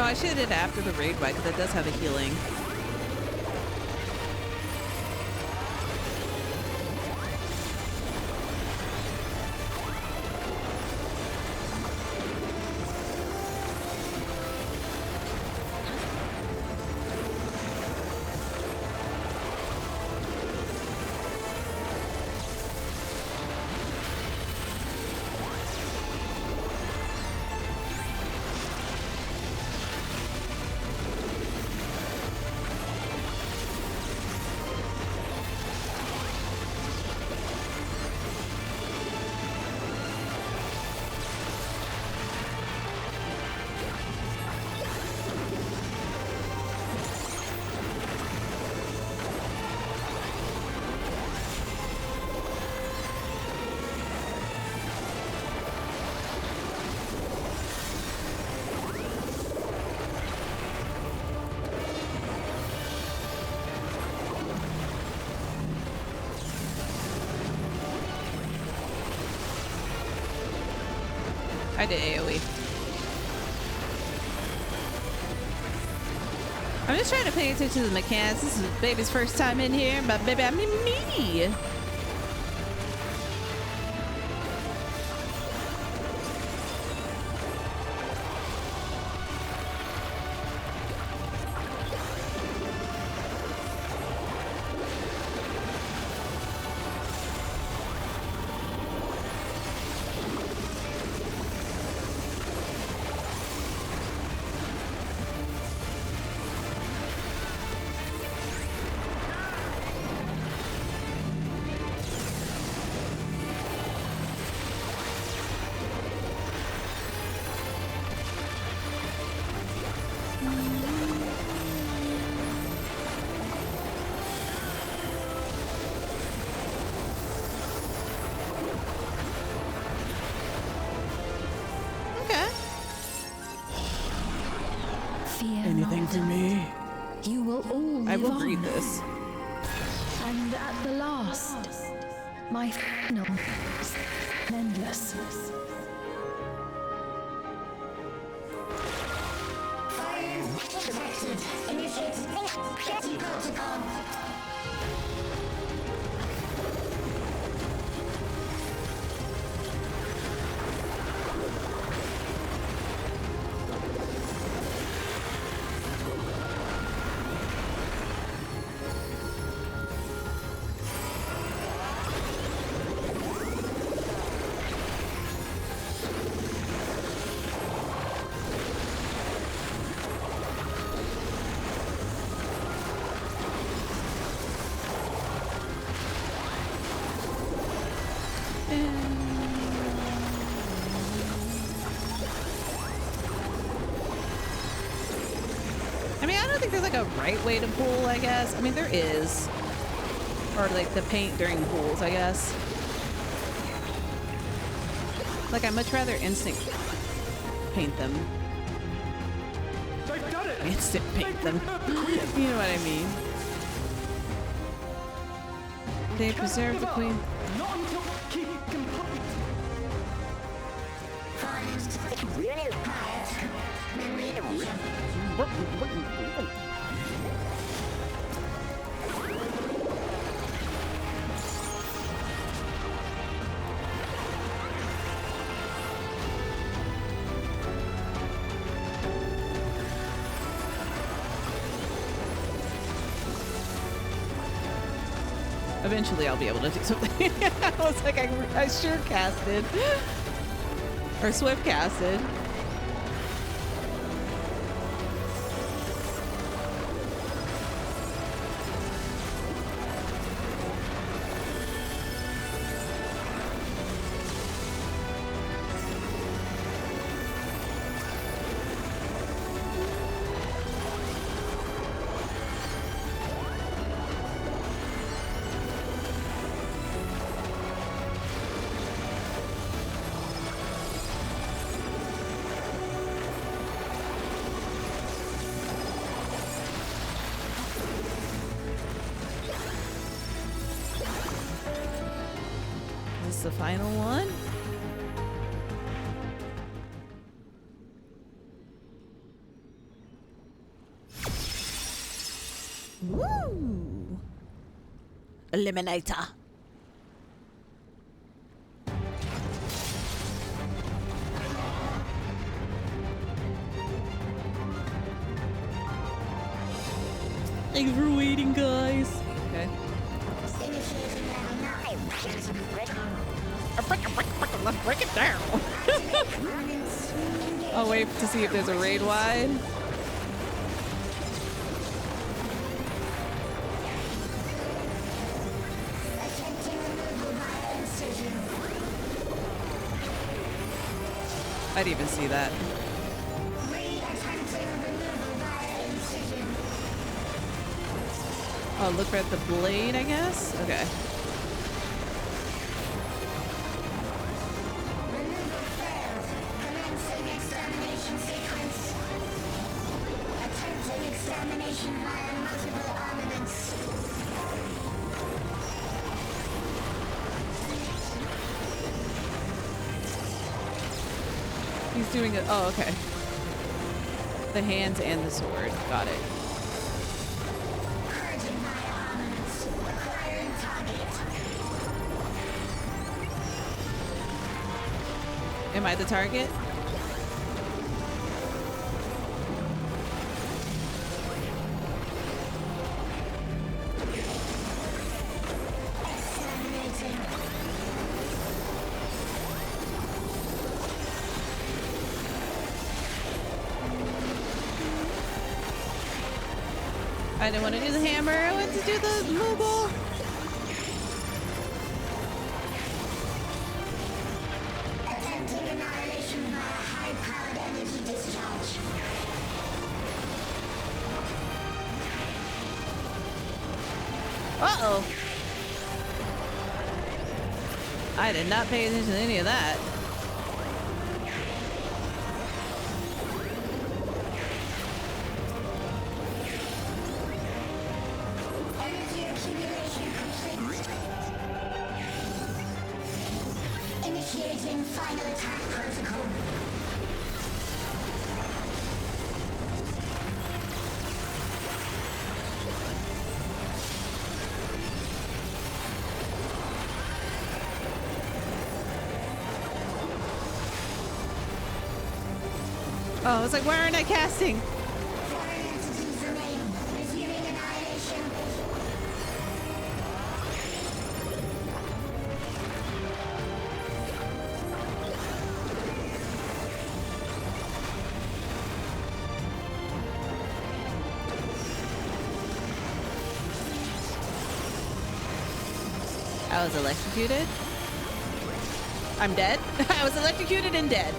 Oh, I should have did it after the raid bike because it does have a healing. I did AoE. I'm just trying to pay attention to the mechanics. This is baby's first time in here, but baby, I mean me. Anything for me? You will all live I will on. read this. And at the last, my final endless. Detected. Initiating safety protocol. I mean, I don't think there's like a right way to pool, I guess. I mean, there is. Or like to paint during pools, I guess. Like, I'd much rather instant paint them. They've done it! Instant paint them. You know what I mean? They preserve the queen. Not until keep complete. Eventually I'll be able to do something. I was like, I sure casted. Or swift casted. This is the final one. Woo! Eliminator. Thanks for waiting, guys. Okay. Let's break it down. I'll wait to see if there's a raid wide. I didn't even see that. Oh, look at the blade, I guess? Okay. He's doing it. Oh, okay. The hands and the sword. Got it. Am I the target? I didn't want to do the hammer. I wanted to do the Moogle. Uh-oh. I did not pay attention to any of that. Initiating final attack protocol. Oh, I was like, why aren't I casting? Foreign entities remain. Resuming annihilation. I was electrocuted. I'm dead. I was electrocuted and dead.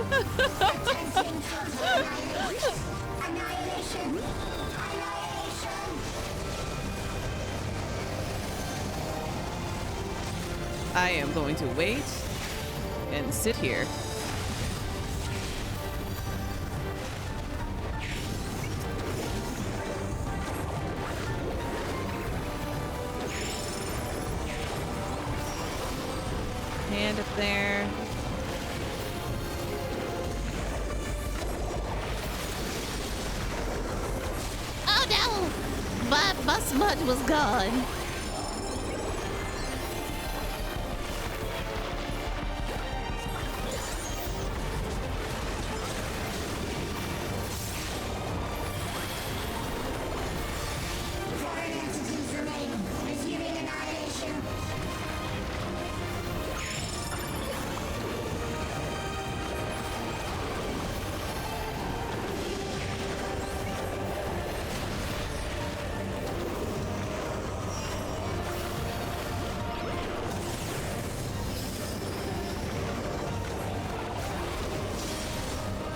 Attempting total annihilation. Annihilation. I am going to wait and sit here. Hand up there. Oh no! My smudge was gone. Foreign entities remain. Resuming annihilation.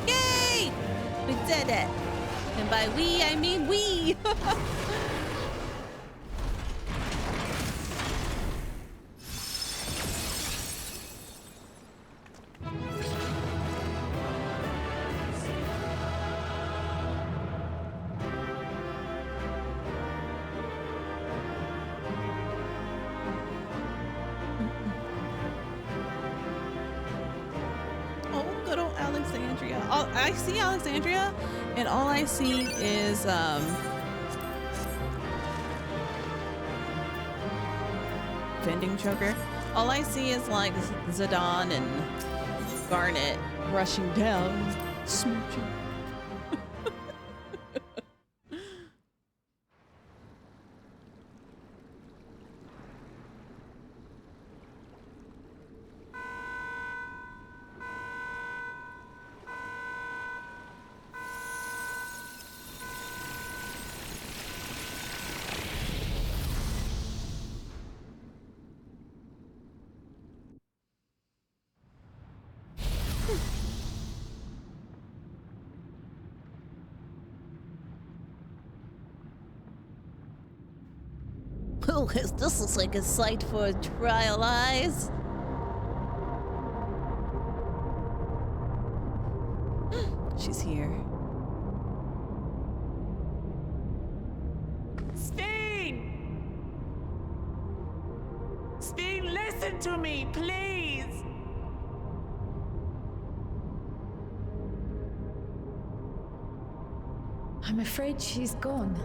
Yay! We did it. And by we, I mean we. Alexandria. I see Alexandria, and all I see is vending choker. All I see is like Zidane and Garnet rushing down, smooching. Oh, this looks like a sight for trial eyes. She's here. Steen! Steen, listen to me, please! I'm afraid she's gone.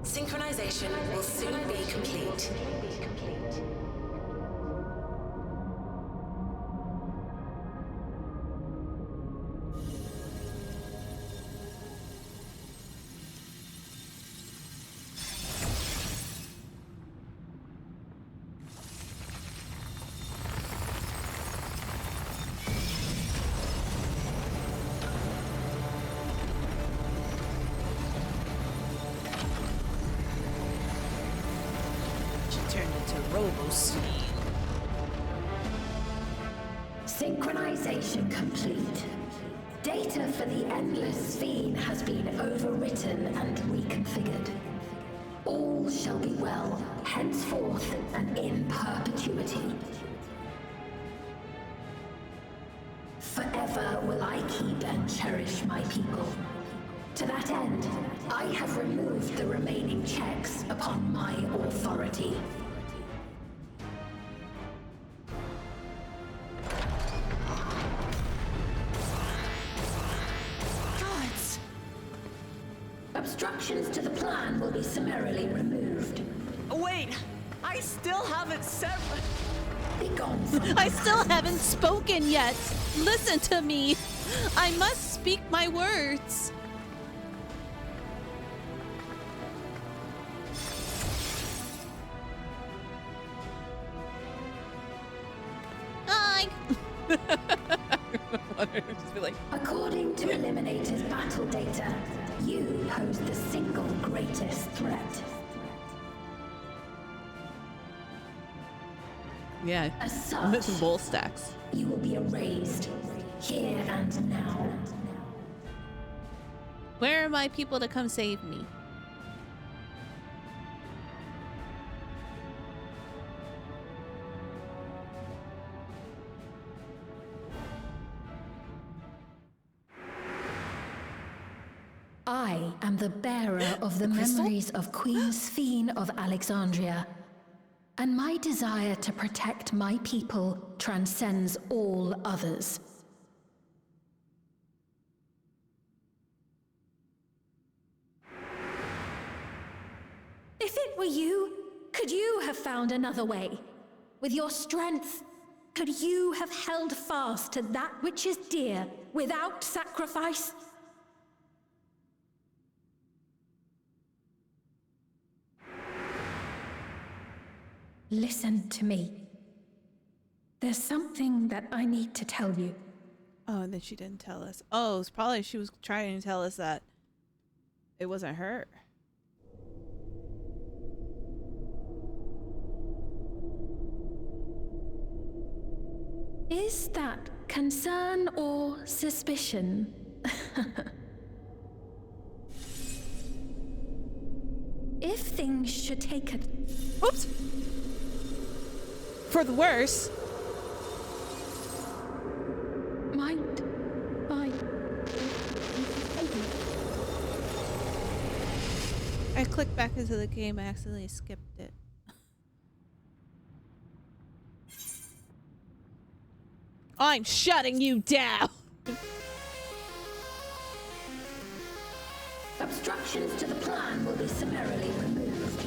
Synchronization will soon be complete. Synchronization complete. Data for the Endless Fiend has been overwritten and reconfigured. All shall be well, henceforth and in perpetuity. Forever will I keep and cherish my people. To that end, I have removed the remaining checks upon my authority. Obstructions to the plan will be summarily removed. Wait! I still haven't said... Be gone from I still haven't spoken yet. Listen to me. I must speak my words. Hi. Just be like, according to Eliminator's battle data, you pose the single greatest threat. yeah, As I'm such, missing bowl stacks. you will be erased, here and now. Where are my people to come save me? I am the bearer of the memories of Queen Sphene of Alexandria, and my desire to protect my people transcends all others. If it were you, could you have found another way? With your strength, could you have held fast to that which is dear without sacrifice? Listen to me. There's something that I need to tell you. Oh, and then she didn't tell us. Oh, it's probably she was trying to tell us that it wasn't her. Is that concern or suspicion? If things should take a... Oops! For the worse. Might I... I clicked back into the game. I accidentally skipped it. I'm shutting you down. Obstructions to the plan will be summarily removed.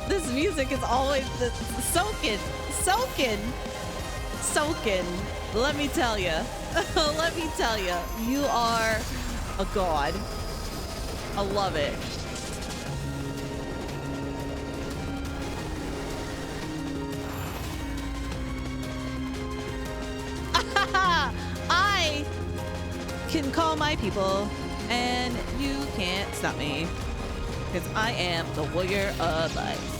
This music is always Soken. Let me tell you. Let me tell you. You are a god. I love it. I can call my people, and you can't stop me. Because I am the warrior of life.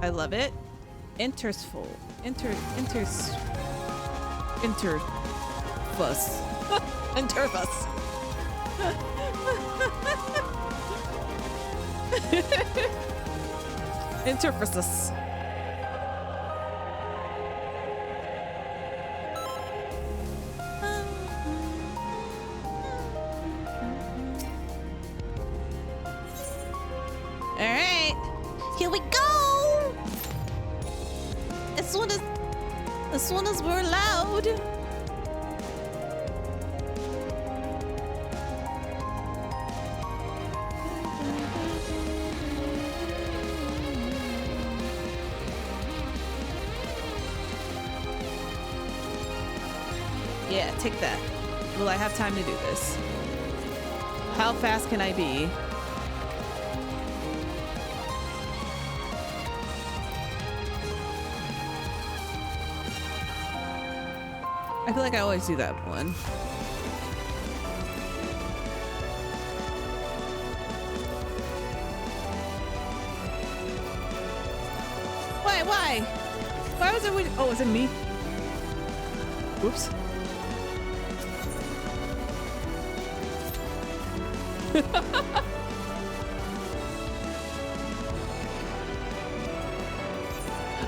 I love it. Interfus. Interfus. Interfaces. All right, here we go. As soon as we're allowed. Yeah, take that. Will I have time to do this? How fast can I be? I feel like I always do that one. Why? Why was it? Oh, was it me? Oops.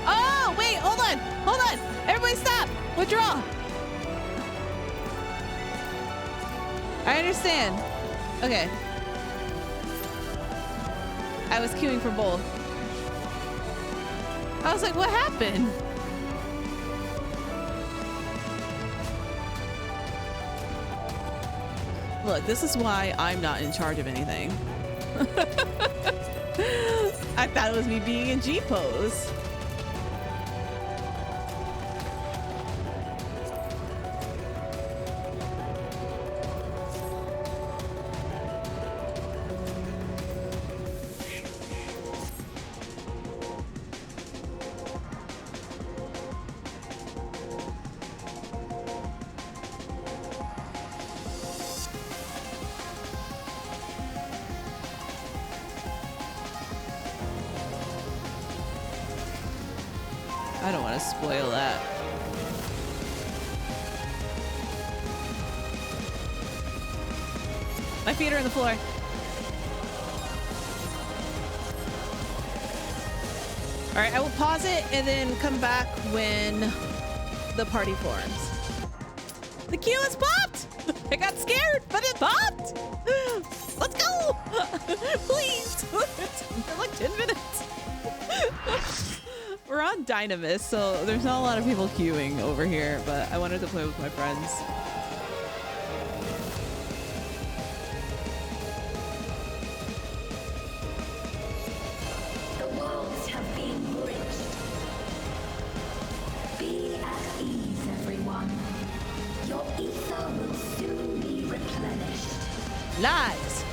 Oh, wait, hold on. Everybody stop. Withdraw. I understand. Okay. I was queuing for both. I was like, what happened? Look, this is why I'm not in charge of anything. I thought it was me being in G pose. I don't want to spoil that. My feet are on the floor. All right, I will pause it and then come back when the party forms. The queue is popped! I got scared, but it popped! Let's go! Please! It's been like 10 minutes. We're on Dynamis, so there's not a lot of people queuing over here, but I wanted to play with my friends. The worlds have been bridged. Be at ease, everyone. Your ether will soon be replenished. Lies!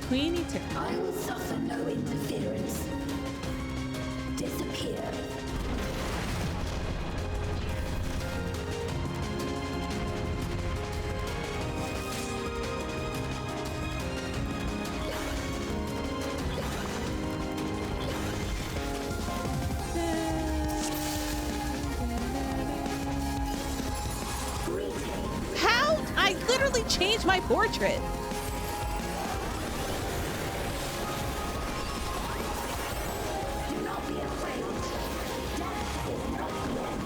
Queenie Tickle. I will suffer no interference. Disappear. change my portrait. Do not be afraid. Death is not the end.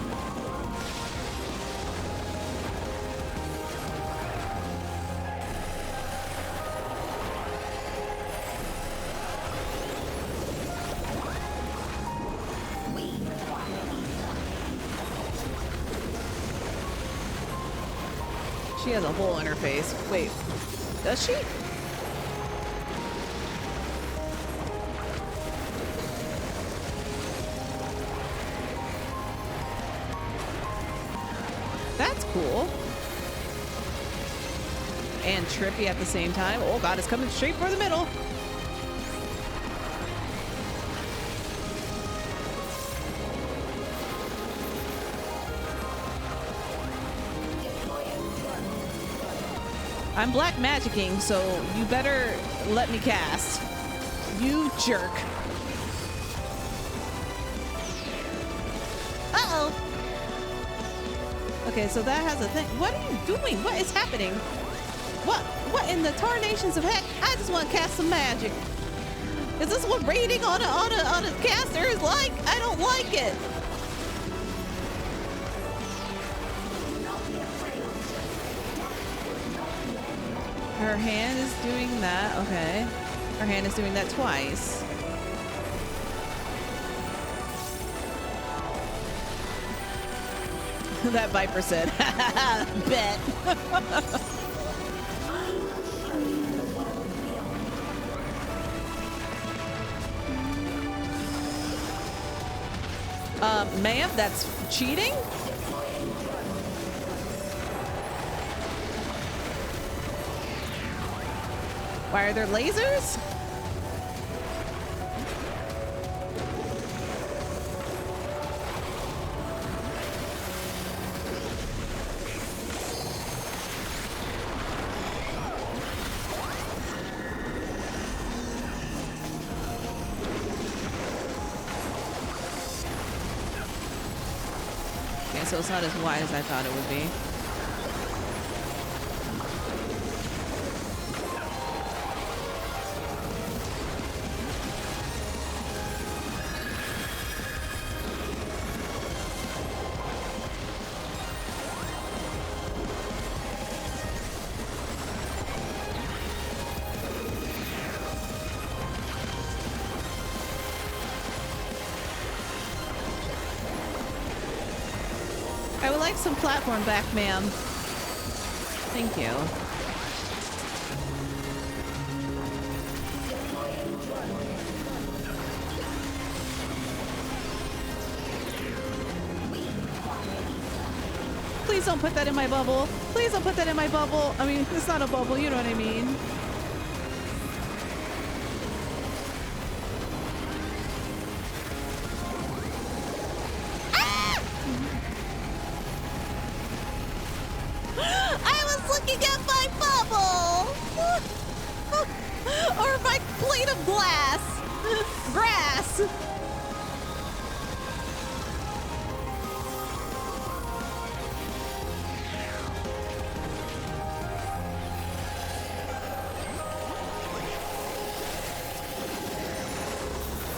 She has a whole interface. Wait, does she? That's cool. And trippy at the same time. Oh god, it's coming straight for the middle. I'm black magicking, so you better let me cast. You jerk. Uh-oh. Okay, so that has a thing. What are you doing? What is happening? What in the tarnations of heck? I just want to cast some magic. Is this what raiding on a caster is like? I don't like it. Her hand is doing that. Okay. Her hand is doing that twice. That Viper said, bet. Ma'am, that's cheating? Why are there lasers? Okay, so it's not as wide as I thought it would be. I would like some platform back, ma'am. Thank you. Please don't put that in my bubble. Please don't put that in my bubble. I mean, it's not a bubble, you know what I mean.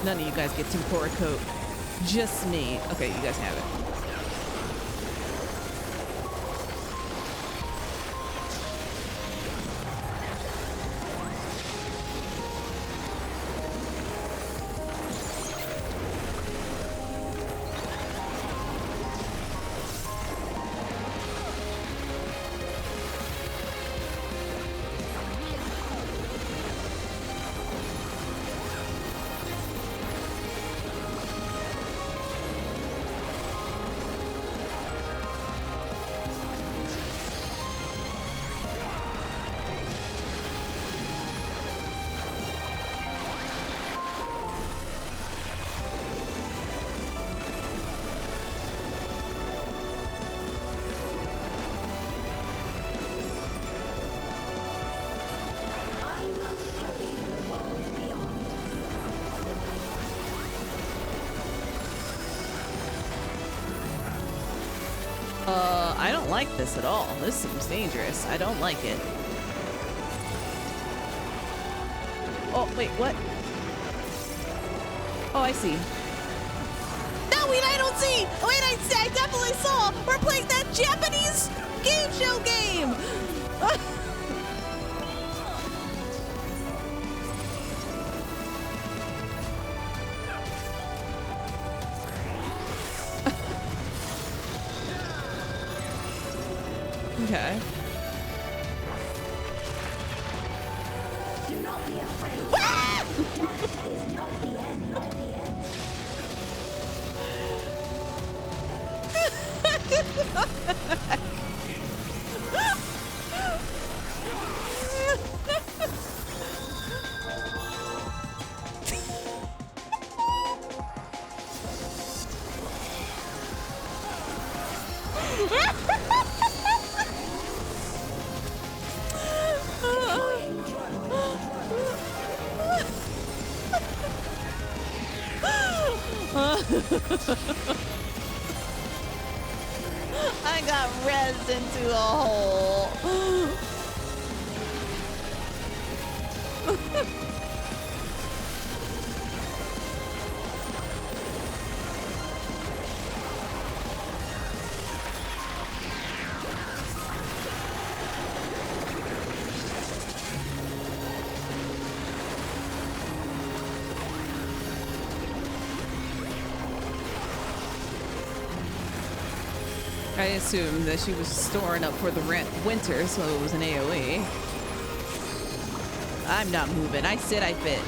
None of you guys get tempura coat. Just me. Okay, you guys have it. like this at all. This seems dangerous. I don't like it. Oh, wait, what? Oh, I see. No, wait, I don't see! Wait, I definitely saw! We're playing that Japanese game show game! Okay. Do not be afraid. Death is not the end. I got rezzed into a hole. I assumed that she was storing up for the winter, so it was an AoE. I'm not moving. I said I fit.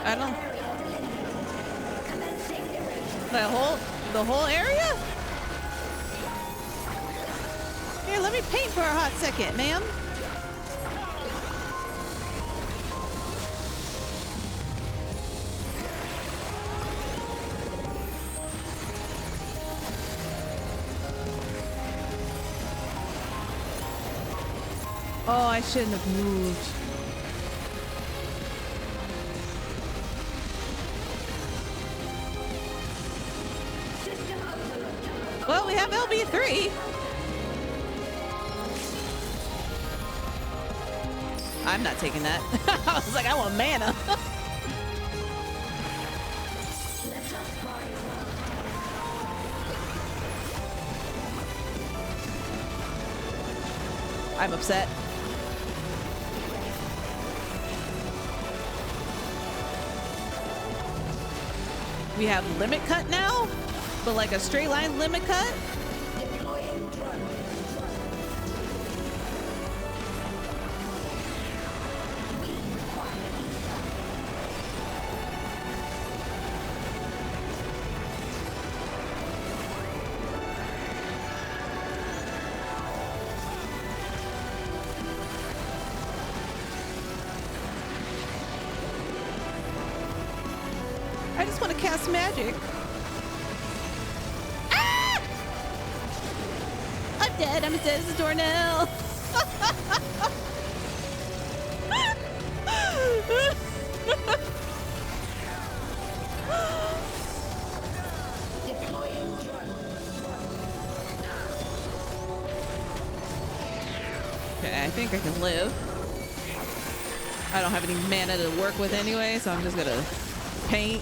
I don't... The whole area? Here, let me paint for a hot second, ma'am. Oh, I shouldn't have moved. Well, we have LV3. I'm not taking that. I was like, I want mana. I'm upset. We have limit cut now? But like a straight line limit cut? I just want to cast magic. I'm dead as a doornail. Okay, I think I can live. I don't have any mana to work with anyway, so I'm just gonna paint.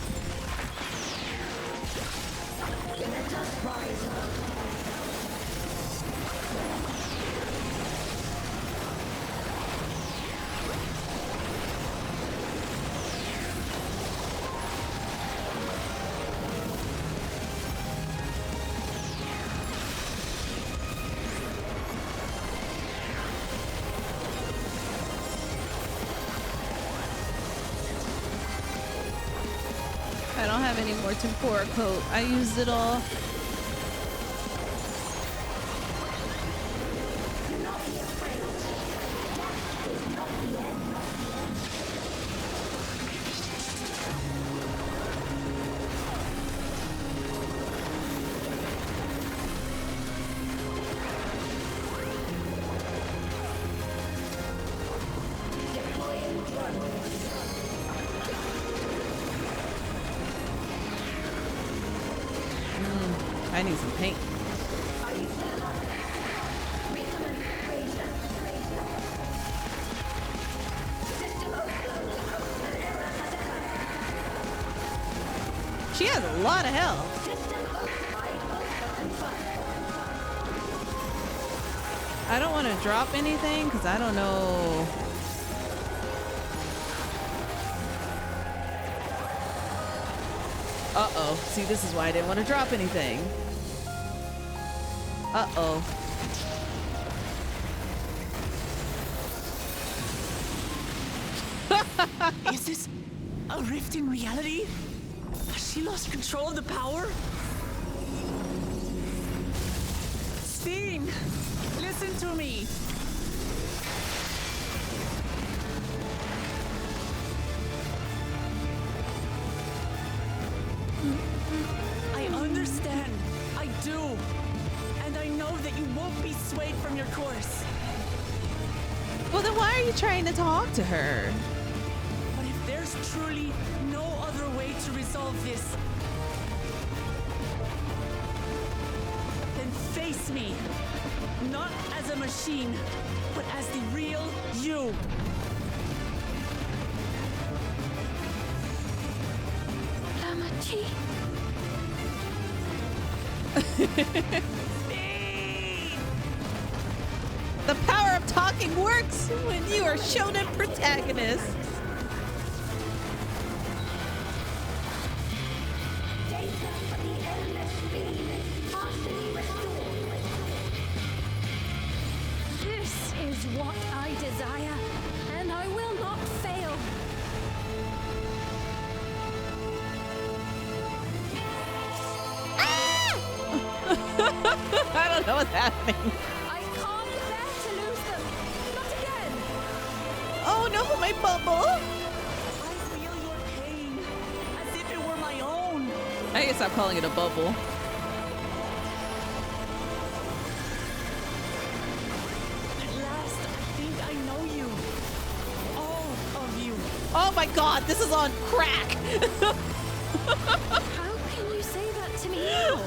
I don't have any more tempura coat. I used it all. I need some paint. She has a lot of health. I don't want to drop anything because I don't know. Uh-oh. See, this is why I didn't want to drop anything. Uh-oh. Is this a rift in reality? Has she lost control of the power? Steen, listen to me. I understand. I do. And I know that you won't be swayed from your course. Well, then why are you trying to talk to her? But if there's truly no other way to resolve this, then face me. Not as a machine, but as the real you. Lamachi. The power of talking works when you are shown a protagonist. This is what I desire, and I will not fail. I don't know what's happening. I can't bear to lose them. Not again. Oh no, my bubble. I feel your pain as if it were my own. I guess I'm calling it a bubble. At last, I think I know you. All of you. Oh my god, this is on crack. How can you say that to me now?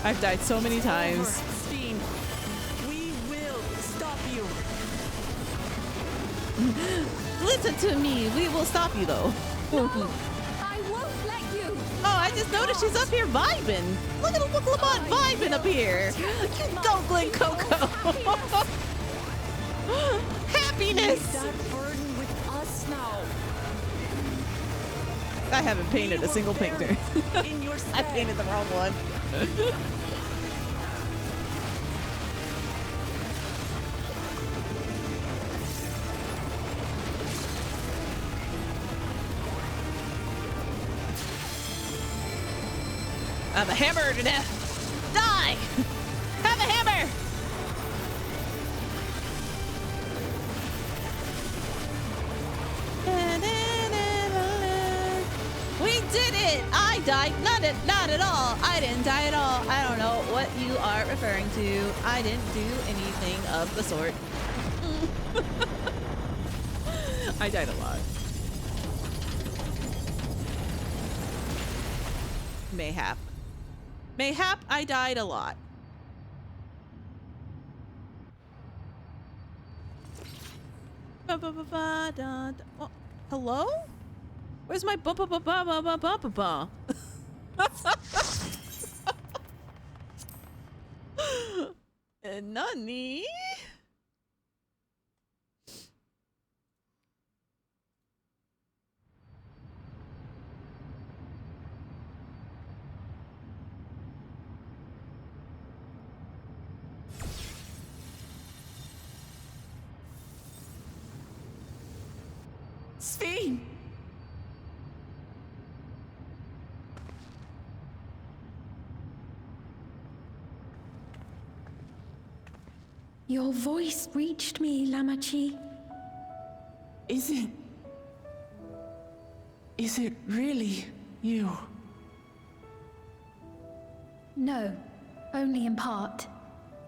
I've died so many times. Steen, we will stop you. Listen to me. We will stop you though. I won't let you. Oh, I just noticed she's up here vibing. Look at Lamont vibing up here. Go, Glen Coco. Happiness. Leave that burden with us now. I haven't painted a single bear picture. it in your I stead. painted the wrong one. I'm a hammer to death. Die! Have a hammer! We did it! I died. Not at all. I didn't die at all. I don't know what you are referring to. I didn't do anything of the sort. I died a lot. Mayhap. Mayhap, I died a lot. Oh, hello? Where's my ba-ba-ba-ba-ba-ba-ba-ba? Nani? Steen! Your voice reached me, Lamachi. Is it really you? No, only in part.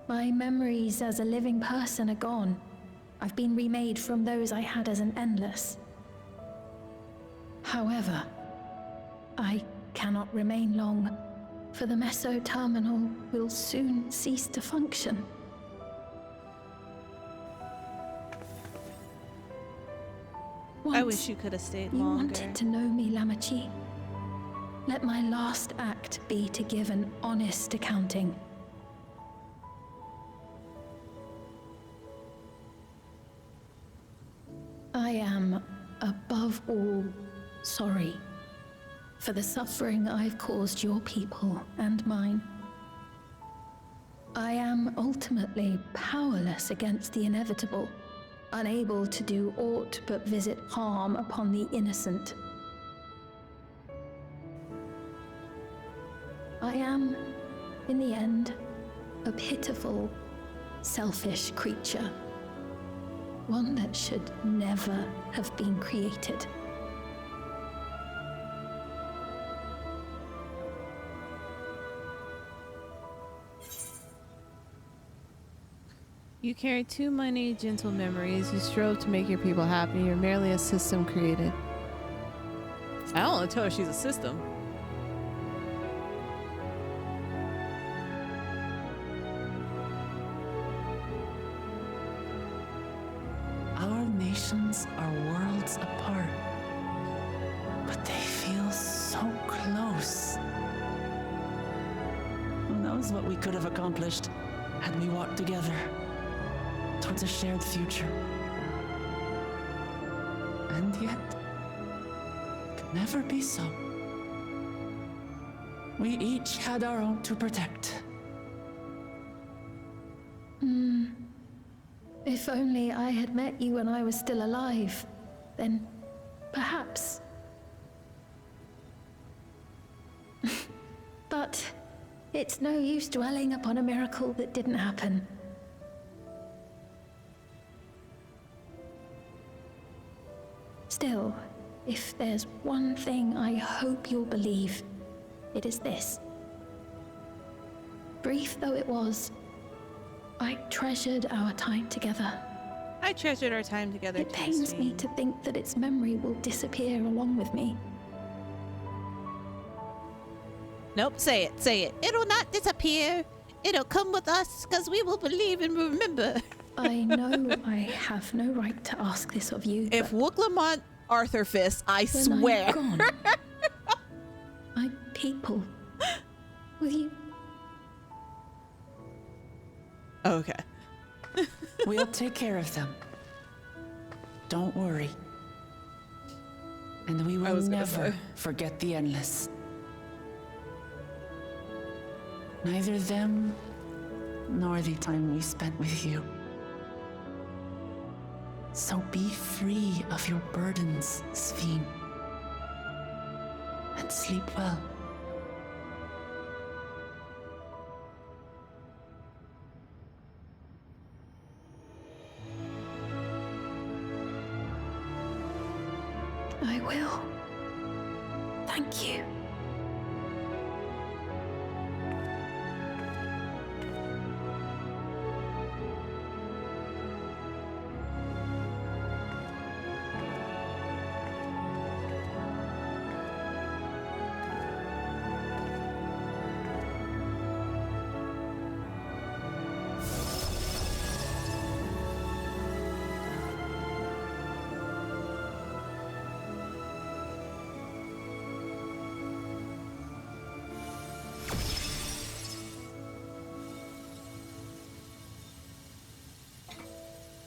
My memories as a living person are gone. I've been remade from those I had as an endless. However, I cannot remain long, for the Meso terminal will soon cease to function. I wish you could have stayed you longer. Wanted to know me, Lamachi. Let my last act be to give an honest accounting. I am, above all, sorry for the suffering I've caused your people and mine. I am ultimately powerless against the inevitable, unable to do aught but visit harm upon the innocent. I am, in the end, a pitiful, selfish creature. One that should never have been created. You carry too many gentle memories. You strove to make your people happy. You're merely a system created. I don't want to tell her she's a system. Our nations are worlds apart, but they feel so close. Who knows what we could have accomplished had we walked together towards a shared future. And yet, it could never be so. We each had our own to protect. If only I had met you when I was still alive, then perhaps. But it's no use dwelling upon a miracle that didn't happen. Still, if there's one thing I hope you'll believe, it is this. Brief though it was, I treasured our time together. I treasured our time together too. It pains me to think that its memory will disappear along with me. Nope, say it, say it. It'll not disappear. It'll come with us, because we will believe and remember. I know I have no right to ask this of you. If Wooklamont Arthur Fist, I when swear. I'm gone, my people, will you? Okay. We'll take care of them. Don't worry. And we will never forget the Endless. Neither them, nor the time we spent with you. So be free of your burdens, Sphene. And sleep well. I will. Thank you.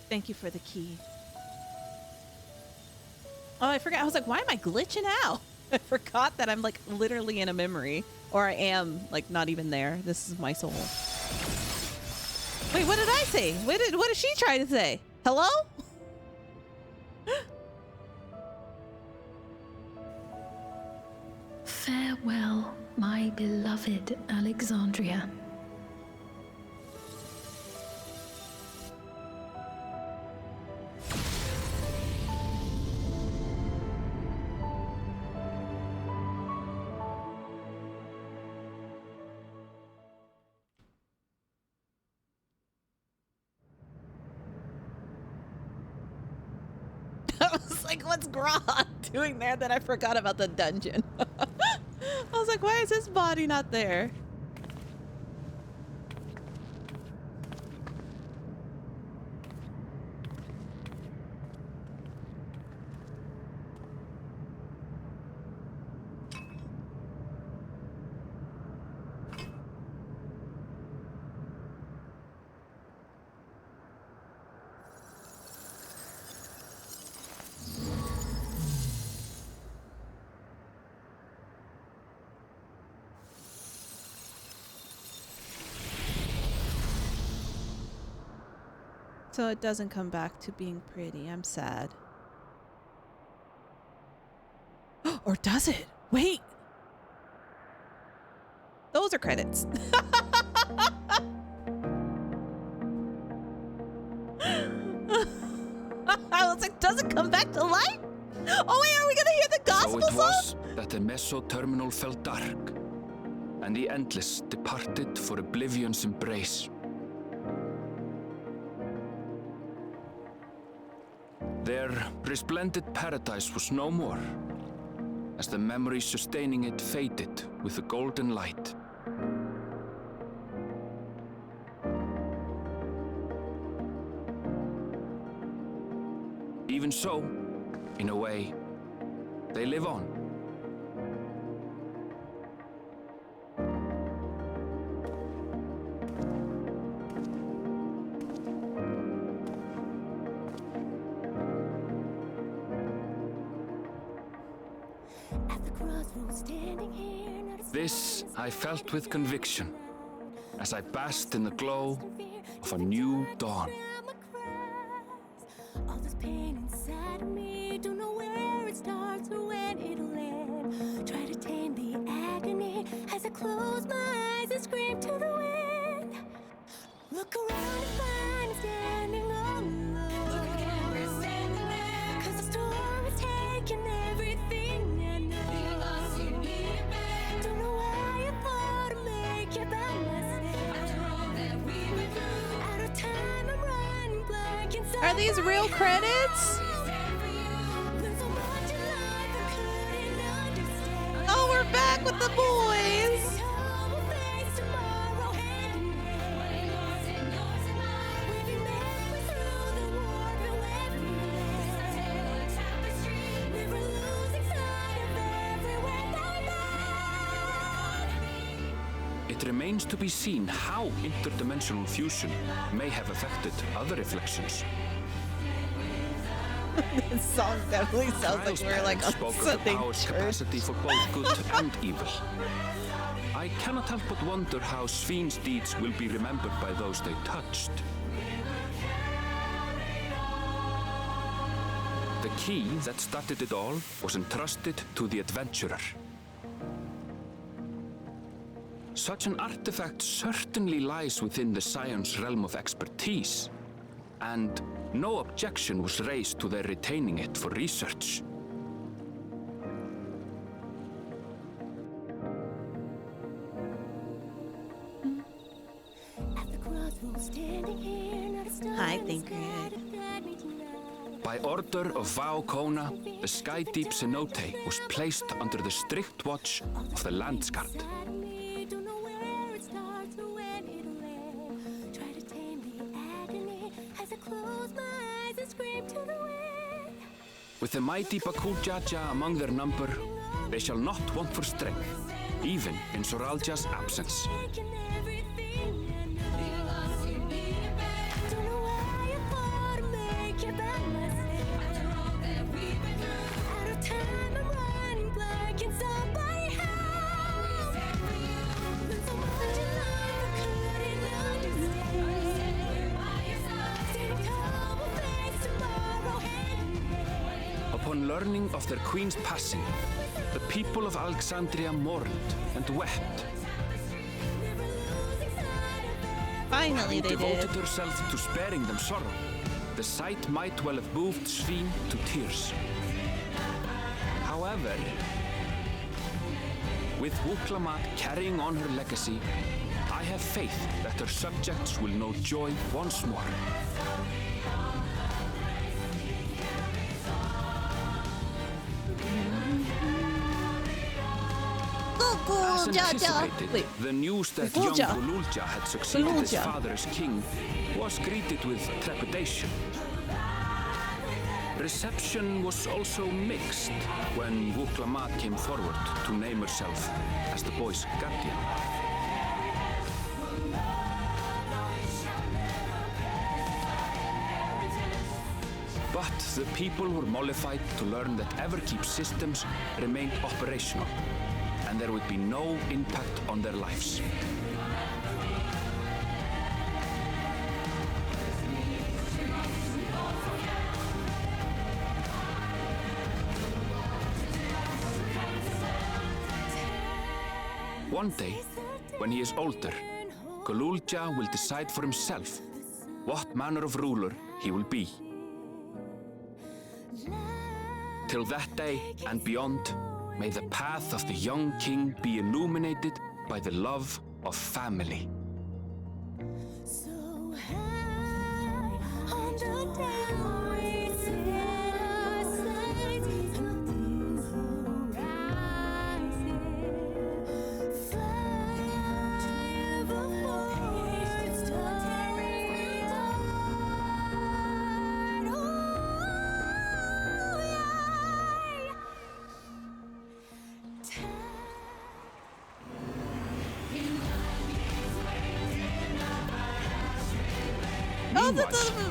Thank you for the key. Oh, I forgot. I was like, why am I glitching out? I forgot that I'm like literally in a memory. Or I am like not even there. This is my soul. Wait, what did I say? What did she try to say? Hello? Farewell, my beloved Alexandria. was like, what's Grodd doing there? Then I forgot about the dungeon. I was like, why is his body not there? So it doesn't come back to being pretty. I'm sad. Or does it? Wait. Those are credits. I was like, does it come back to life? Oh wait, are we gonna hear the gospel So it was song? that the meso-terminal fell dark, and the endless departed for oblivion's embrace. Their resplendent paradise was no more, as the memory sustaining it faded with the golden light. Even so, in a way, they live on. This I felt with conviction as I basked in the glow of a new dawn. All this pain inside of me, don't know where it starts or when it'll end. Try to tame the agony as I close my eyes and scream to the wind. Look around and find me standing all alone. Look again, we're standing there. 'Cause the storm is taking everything I know. You lost, you need it back. Don't know why I thought I'd make it by myself. After all that we went through, out of time I'm running blank inside. Are these real credits? Oh, we're back with the boys. It remains to be seen how interdimensional fusion may have affected other reflections. This song definitely sounds Trials like we're like on spoke of the Sunday power's church. capacity for both good and evil. I cannot help but wonder how Sven's deeds will be remembered by those they touched. The key that started it all was entrusted to the adventurer. Such an artifact certainly lies within the Scion's realm of expertise, and no objection was raised to their retaining it for research. Hi, Thinker. By order of Vau Kona, the Skydeep Cenote was placed under the strict watch of the Landsguard. With the mighty Bakujaja among their number, they shall not want for strength, even in Soralja's absence. Upon learning of their queen's passing, the people of Alexandria mourned and wept. Finally, they devoted did. herself to sparing them sorrow. The sight might well have moved Sven to tears. However, with Wuklamat carrying on her legacy, I have faith that her subjects will know joy once more. As anticipated, the news that young Gululja had succeeded his father as king was greeted with trepidation. Reception was also mixed when Wuklamat came forward to name herself as the boy's guardian. But the people were mollified to learn that Everkeep's systems remained operational, and there would be no impact on their lives. One day, when he is older, Gululja will decide for himself what manner of ruler he will be. Till that day and beyond, may the path of the young king be illuminated by the love of family.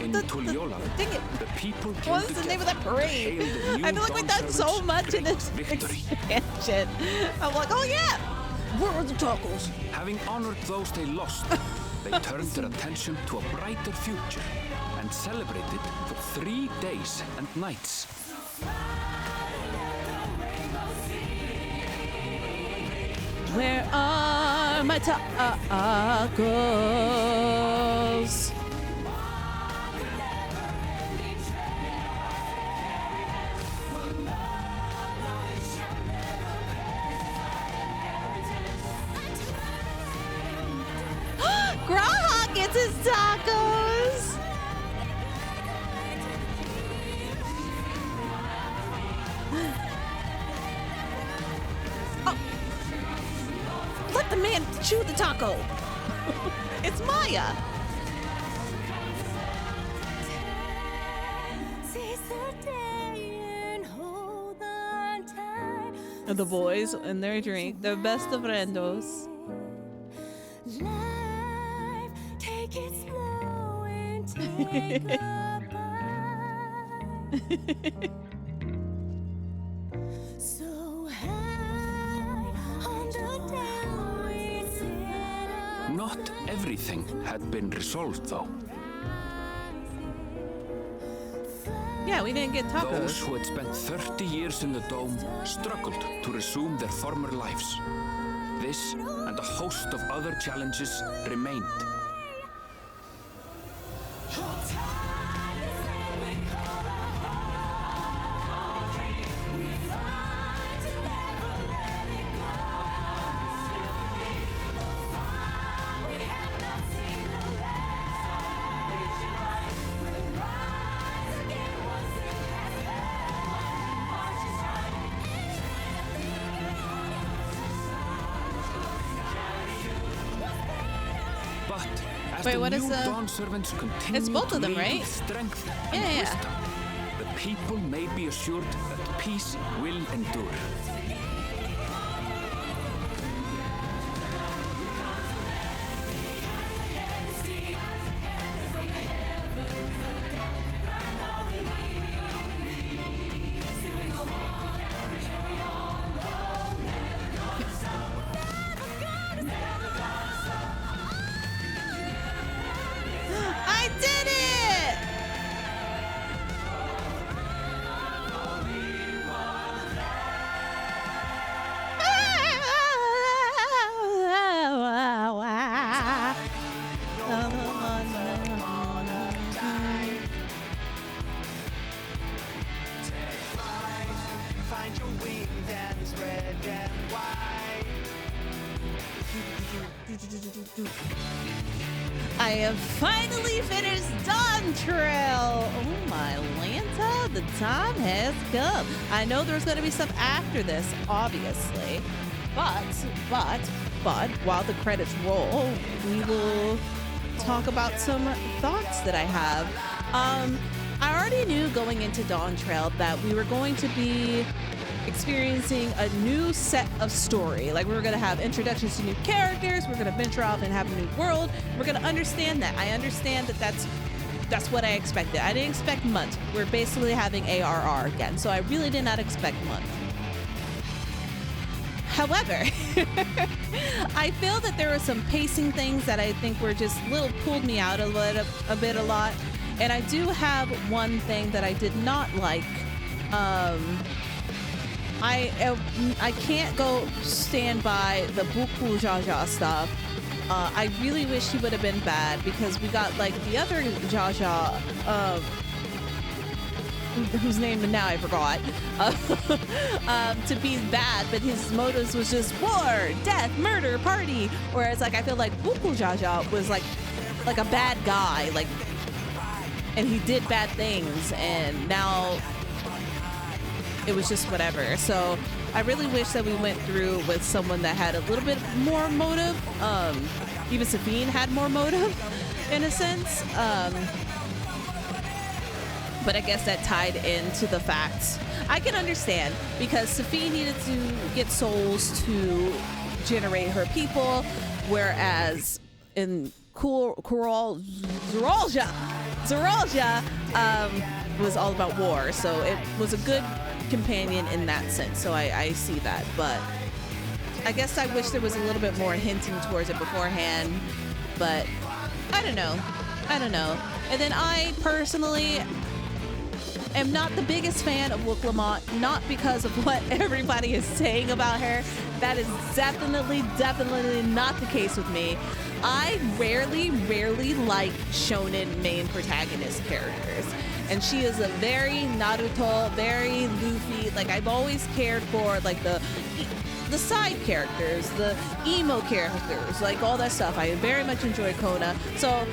In Tuliola, the people came What is the name of that parade? I feel like we've done so much in this expansion. I'm like, oh yeah, where are the tacos? Having honored those they lost, they turned their attention to a brighter future and celebrated for 3 days and nights. Where are my tacos? Grahak gets his tacos! Oh. Let the man chew the taco! It's Maya! The boys and their drink, the best of friendos. Take it slow and take a bite. So high on the down. Not everything had been resolved, though. Yeah, we didn't get tacos. Those who had spent 30 years in the dome struggled to resume their former lives. This and a host of other challenges remained. Wait, what is the... It's both of them, right? Strength and yeah. wisdom. The people may be assured that peace will endure. I have finally finished Dawntrail! Oh my Lanta, the time has come. I know there's going to be stuff after this, obviously. But while the credits roll, we will talk about some thoughts that I have. I already knew going into Dawntrail that we were going to be experiencing a new set of story. Like, we were going to have introductions to new characters, we're going to venture off and have a new world. We're going to understand that. I understand that that's what I expected. I didn't expect months. We're basically having ARR again, so I really did not expect months. However, I feel that there were some pacing things that I think were just pulled me out a lot. And I do have one thing that I did not like. I can't go stand by the Buku Jaja stuff. I really wish he would have been bad, because we got like the other Jaja, whose name now I forgot, to be bad, but his motives was just war, death, murder, party. Whereas like I feel like Buku Jaja was like a bad guy, like, and he did bad things, and now it was just whatever. So I really wish that we went through with someone that had a little bit more motive. Even Safine had more motive in a sense. But I guess that tied into the facts. I can understand, because Safine needed to get souls to generate her people, whereas in Zoralja was all about war. So it was a good companion in that sense. So I see that. But I guess I wish there was a little bit more hinting towards it beforehand. But I don't know. And then I personally am not the biggest fan of Wook Lamont, not because of what everybody is saying about her. That is definitely not the case with me. I rarely like shonen main protagonist characters. And she is a very Naruto, very Luffy. Like, I've always cared for like the side characters, the emo characters, like all that stuff. I very much enjoy Kona. So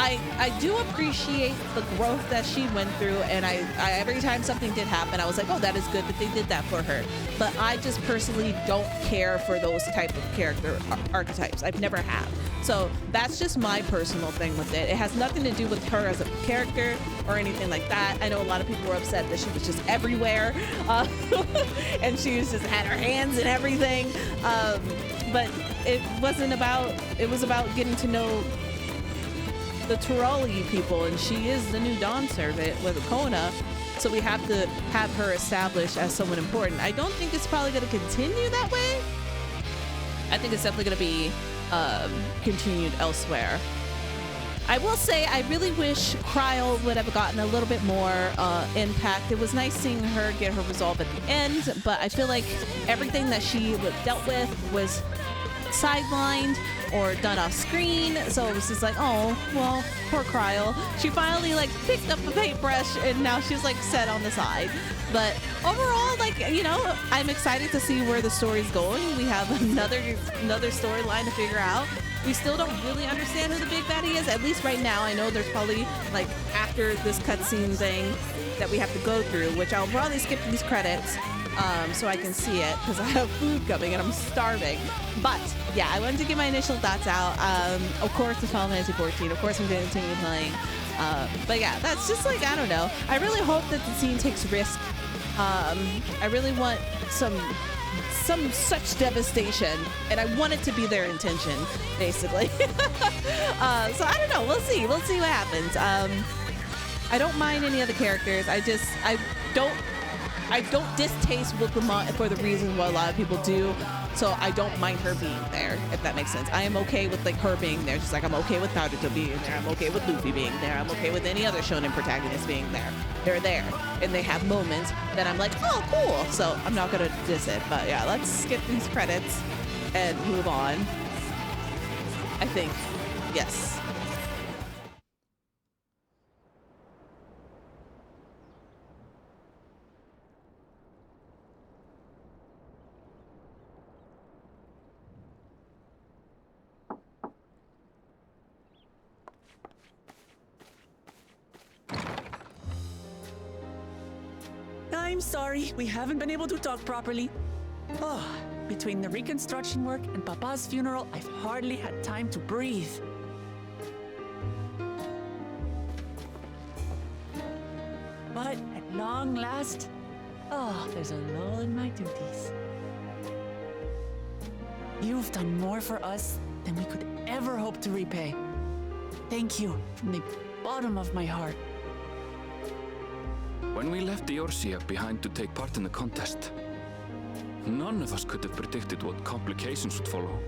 I do appreciate the growth that she went through, and I every time something did happen, I was like, oh, that is good that they did that for her. But I just personally don't care for those type of character archetypes. I've never have. So that's just my personal thing with it. It has nothing to do with her as a character or anything like that. I know a lot of people were upset that she was just everywhere, and she was just had her hands in everything. But it wasn't about. It was about getting to know the Turali people, and she is the new Dawn servant with Kona, so we have to have her established as someone important. I don't think it's probably going to continue that way. I think it's definitely going to be continued elsewhere. I will say I really wish Cryo would have gotten a little bit more impact. It was nice seeing her get her resolve at the end, but I feel like everything that she dealt with was sidelined or done off screen, so it was just like, oh well, poor Cryo. She finally like picked up a paintbrush and now she's like set on the side. But overall, like, you know, I'm excited to see where the story's going. We have another storyline to figure out. We still don't really understand who the big baddie is, at least right now. I know there's probably like after this cutscene thing that we have to go through, which I'll probably skip these credits so I can see it, because I have food coming and I'm starving. But yeah, I wanted to get my initial thoughts out. Of course, it's Final Fantasy XIV. Of course, I'm going to continue playing. But yeah, that's just like, I don't know. I really hope that the scene takes risk. I really want some such devastation, and I want it to be their intention, basically. So I don't know. We'll see what happens. I don't mind any of the characters. I don't distaste Wook Lamont for the reasons why a lot of people do. So I don't mind her being there, if that makes sense. I am okay with like her being there, just like I'm okay with Naruto being there. I'm okay with Luffy being there. I'm okay with any other shonen protagonist being there. They're there, and they have moments that I'm like, oh, cool. So I'm not gonna diss it, but yeah, let's skip these credits and move on. I think, yes. I'm sorry, we haven't been able to talk properly. Oh, Between the reconstruction work and Papa's funeral, I've hardly had time to breathe. But at long last, there's a lull in my duties. You've done more for us than we could ever hope to repay. Thank you from the bottom of my heart. When we left Eorzea behind to take part in the contest, none of us could have predicted what complications would follow.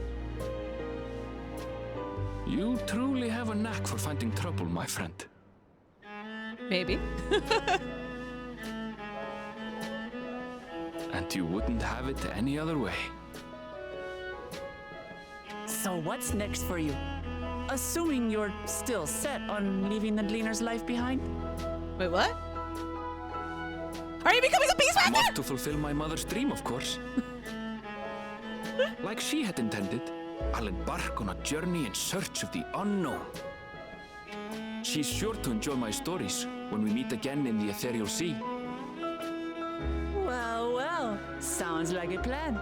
You truly have a knack for finding trouble, my friend. Maybe. And you wouldn't have it any other way. So what's next for you? Assuming you're still set on leaving the Gleaner's life behind? Wait, what? Are you becoming a beastmaster? I'm off to fulfill my mother's dream, of course. Like she had intended, I'll embark on a journey in search of the unknown. She's sure to enjoy my stories when we meet again in the ethereal sea. Well, sounds like a plan.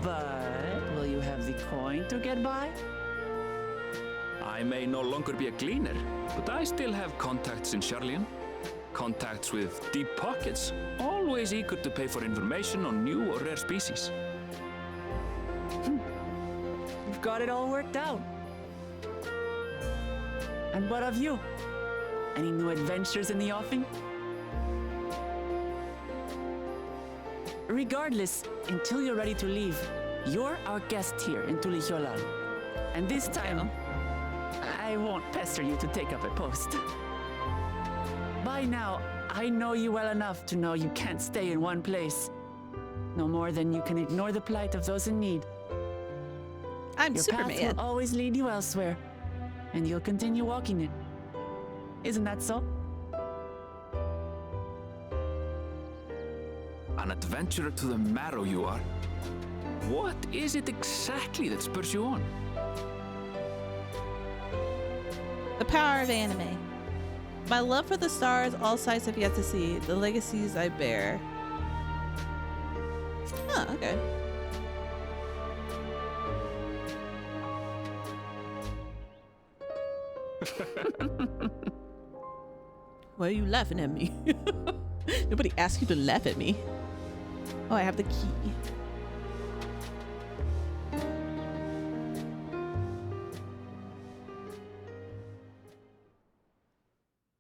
But will you have the coin to get by? I may no longer be a gleaner, but I still have contacts in Charlian. Contacts with deep pockets, always eager to pay for information on new or rare species. You've got it all worked out. And what of you? Any new adventures in the offing? Regardless, until you're ready to leave, you're our guest here in Tulihyolal. And this time, I won't pester you to take up a post. By now, I know you well enough to know you can't stay in one place. No more than you can ignore the plight of those in need. I'm Superman. Your path will always lead you elsewhere, and you'll continue walking it. Isn't that so? An adventurer to the marrow you are. What is it exactly that spurs you on? The power of anime. My love for the stars all sights have yet to see, the legacies I bear. Huh, okay. Why are you laughing at me? Nobody asked you to laugh at me. Oh, I have the key.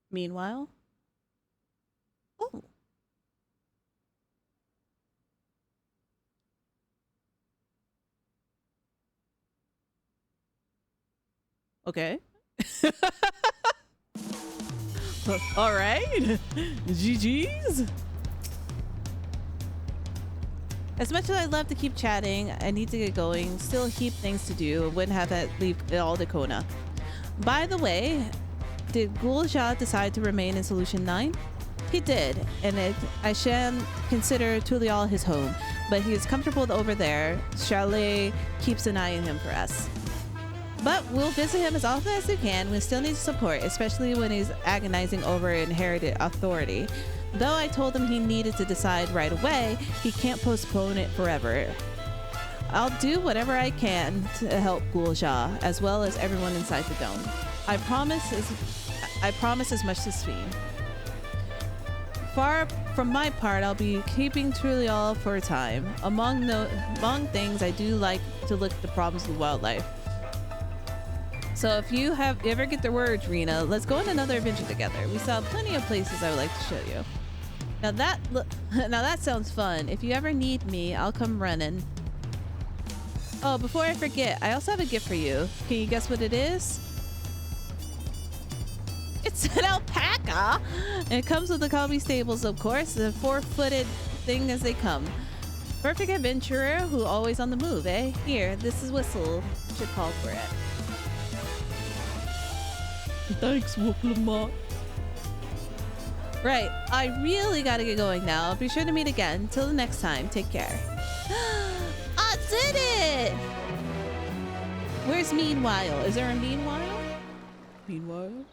Meanwhile, oh, okay. All right. GG's. As much as I'd love to keep chatting, I need to get going. Still a heap things to do. Wouldn't have that leave it all to Kona. By the way, did Gulja decide to remain in Solution 9? He did, and I shan't consider Tulial his home, but he is comfortable over there. Chalet keeps an eye on him for us. But we'll visit him as often as we can. We still need support, especially when he's agonizing over inherited authority. Though I told him he needed to decide right away, he can't postpone it forever. I'll do whatever I can to help Gulja, as well as everyone inside the dome. I promise as much to Sphene. Far from my part, I'll be keeping Tulial for a time. Among things, I do like to look at the problems with wildlife. So if you ever get the word, Rena, let's go on another adventure together. We saw plenty of places I would like to show you. Now that sounds fun. If you ever need me, I'll come running. Oh, before I forget, I also have a gift for you. Can you guess what it is? It's an alpaca! And it comes with the Kabi stables, of course. The 4-footed thing as they come. Perfect adventurer who always on the move, eh? Here, this is Whistle. Should call for it. Thanks, Wooklama. Right, I really gotta get going now. Be sure to meet again. Till the next time, take care. I did it! Where's Meanwhile? Is there a Meanwhile? Meanwhile?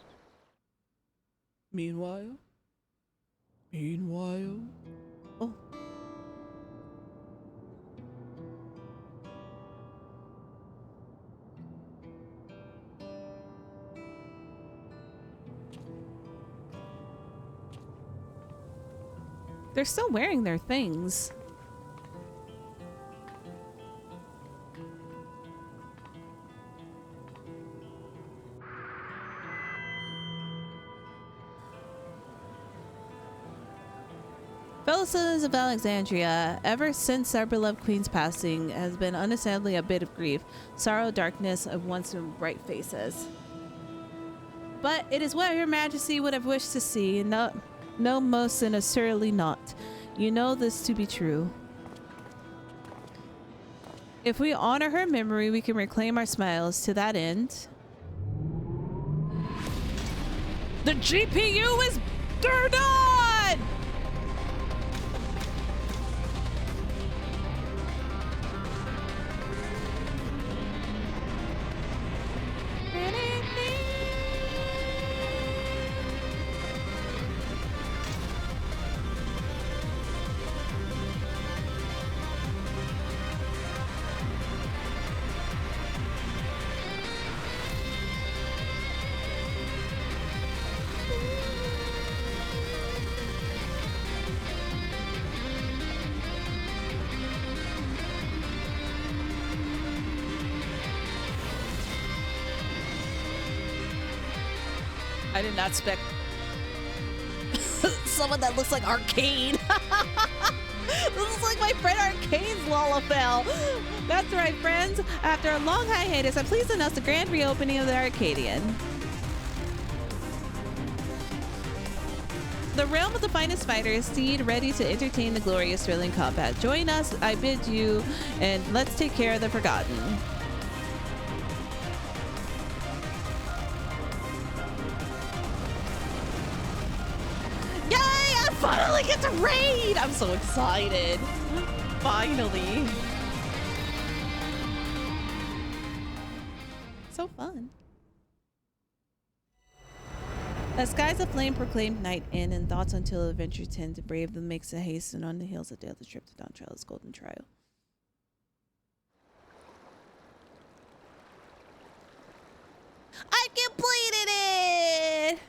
Meanwhile? Meanwhile? Oh. They're still wearing their things. Fellow citizens of Alexandria, ever since our beloved queen's passing has been unashamedly a bit of grief, sorrow, darkness of once bright faces. But it is what Her Majesty would have wished to see, and no most sincerely not. You know this to be true. If we honor her memory, we can reclaim our smiles. To that end, the GPU is turned on! I did not expect someone that looks like Arcane. This is like my friend Arcane's Lalafell. That's right, friends. After a long hiatus, I'm pleased to announce the grand reopening of the Arcadian. The realm of the finest fighters, seed ready to entertain the glorious thrilling combat. Join us, I bid you, and let's take care of the forgotten. Finally get to raid! I'm so excited. Finally. So fun. The skies of flame proclaimed night in, and thoughts until adventure tend to brave them makes a hasten on the hills of the other trip to Dawntrail's golden trial. I completed it!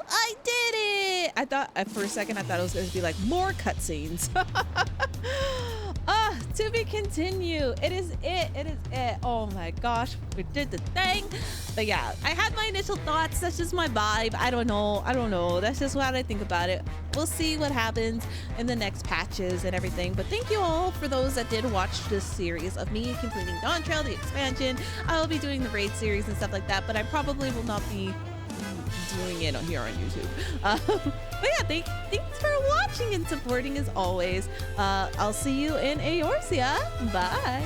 I did it! I thought, for a second, I thought it was going to be like more cutscenes. To be continued. It is it. It is it. Oh my gosh, we did the thing. But yeah, I had my initial thoughts. That's just my vibe. I don't know. That's just what I think about it. We'll see what happens in the next patches and everything. But thank you all for those that did watch this series of me completing Dawntrail, the expansion. I will be doing the raid series and stuff like that, but I probably will not be doing it here on YouTube. But yeah, thanks for watching and supporting as always. I'll see you in Eorzea. Bye.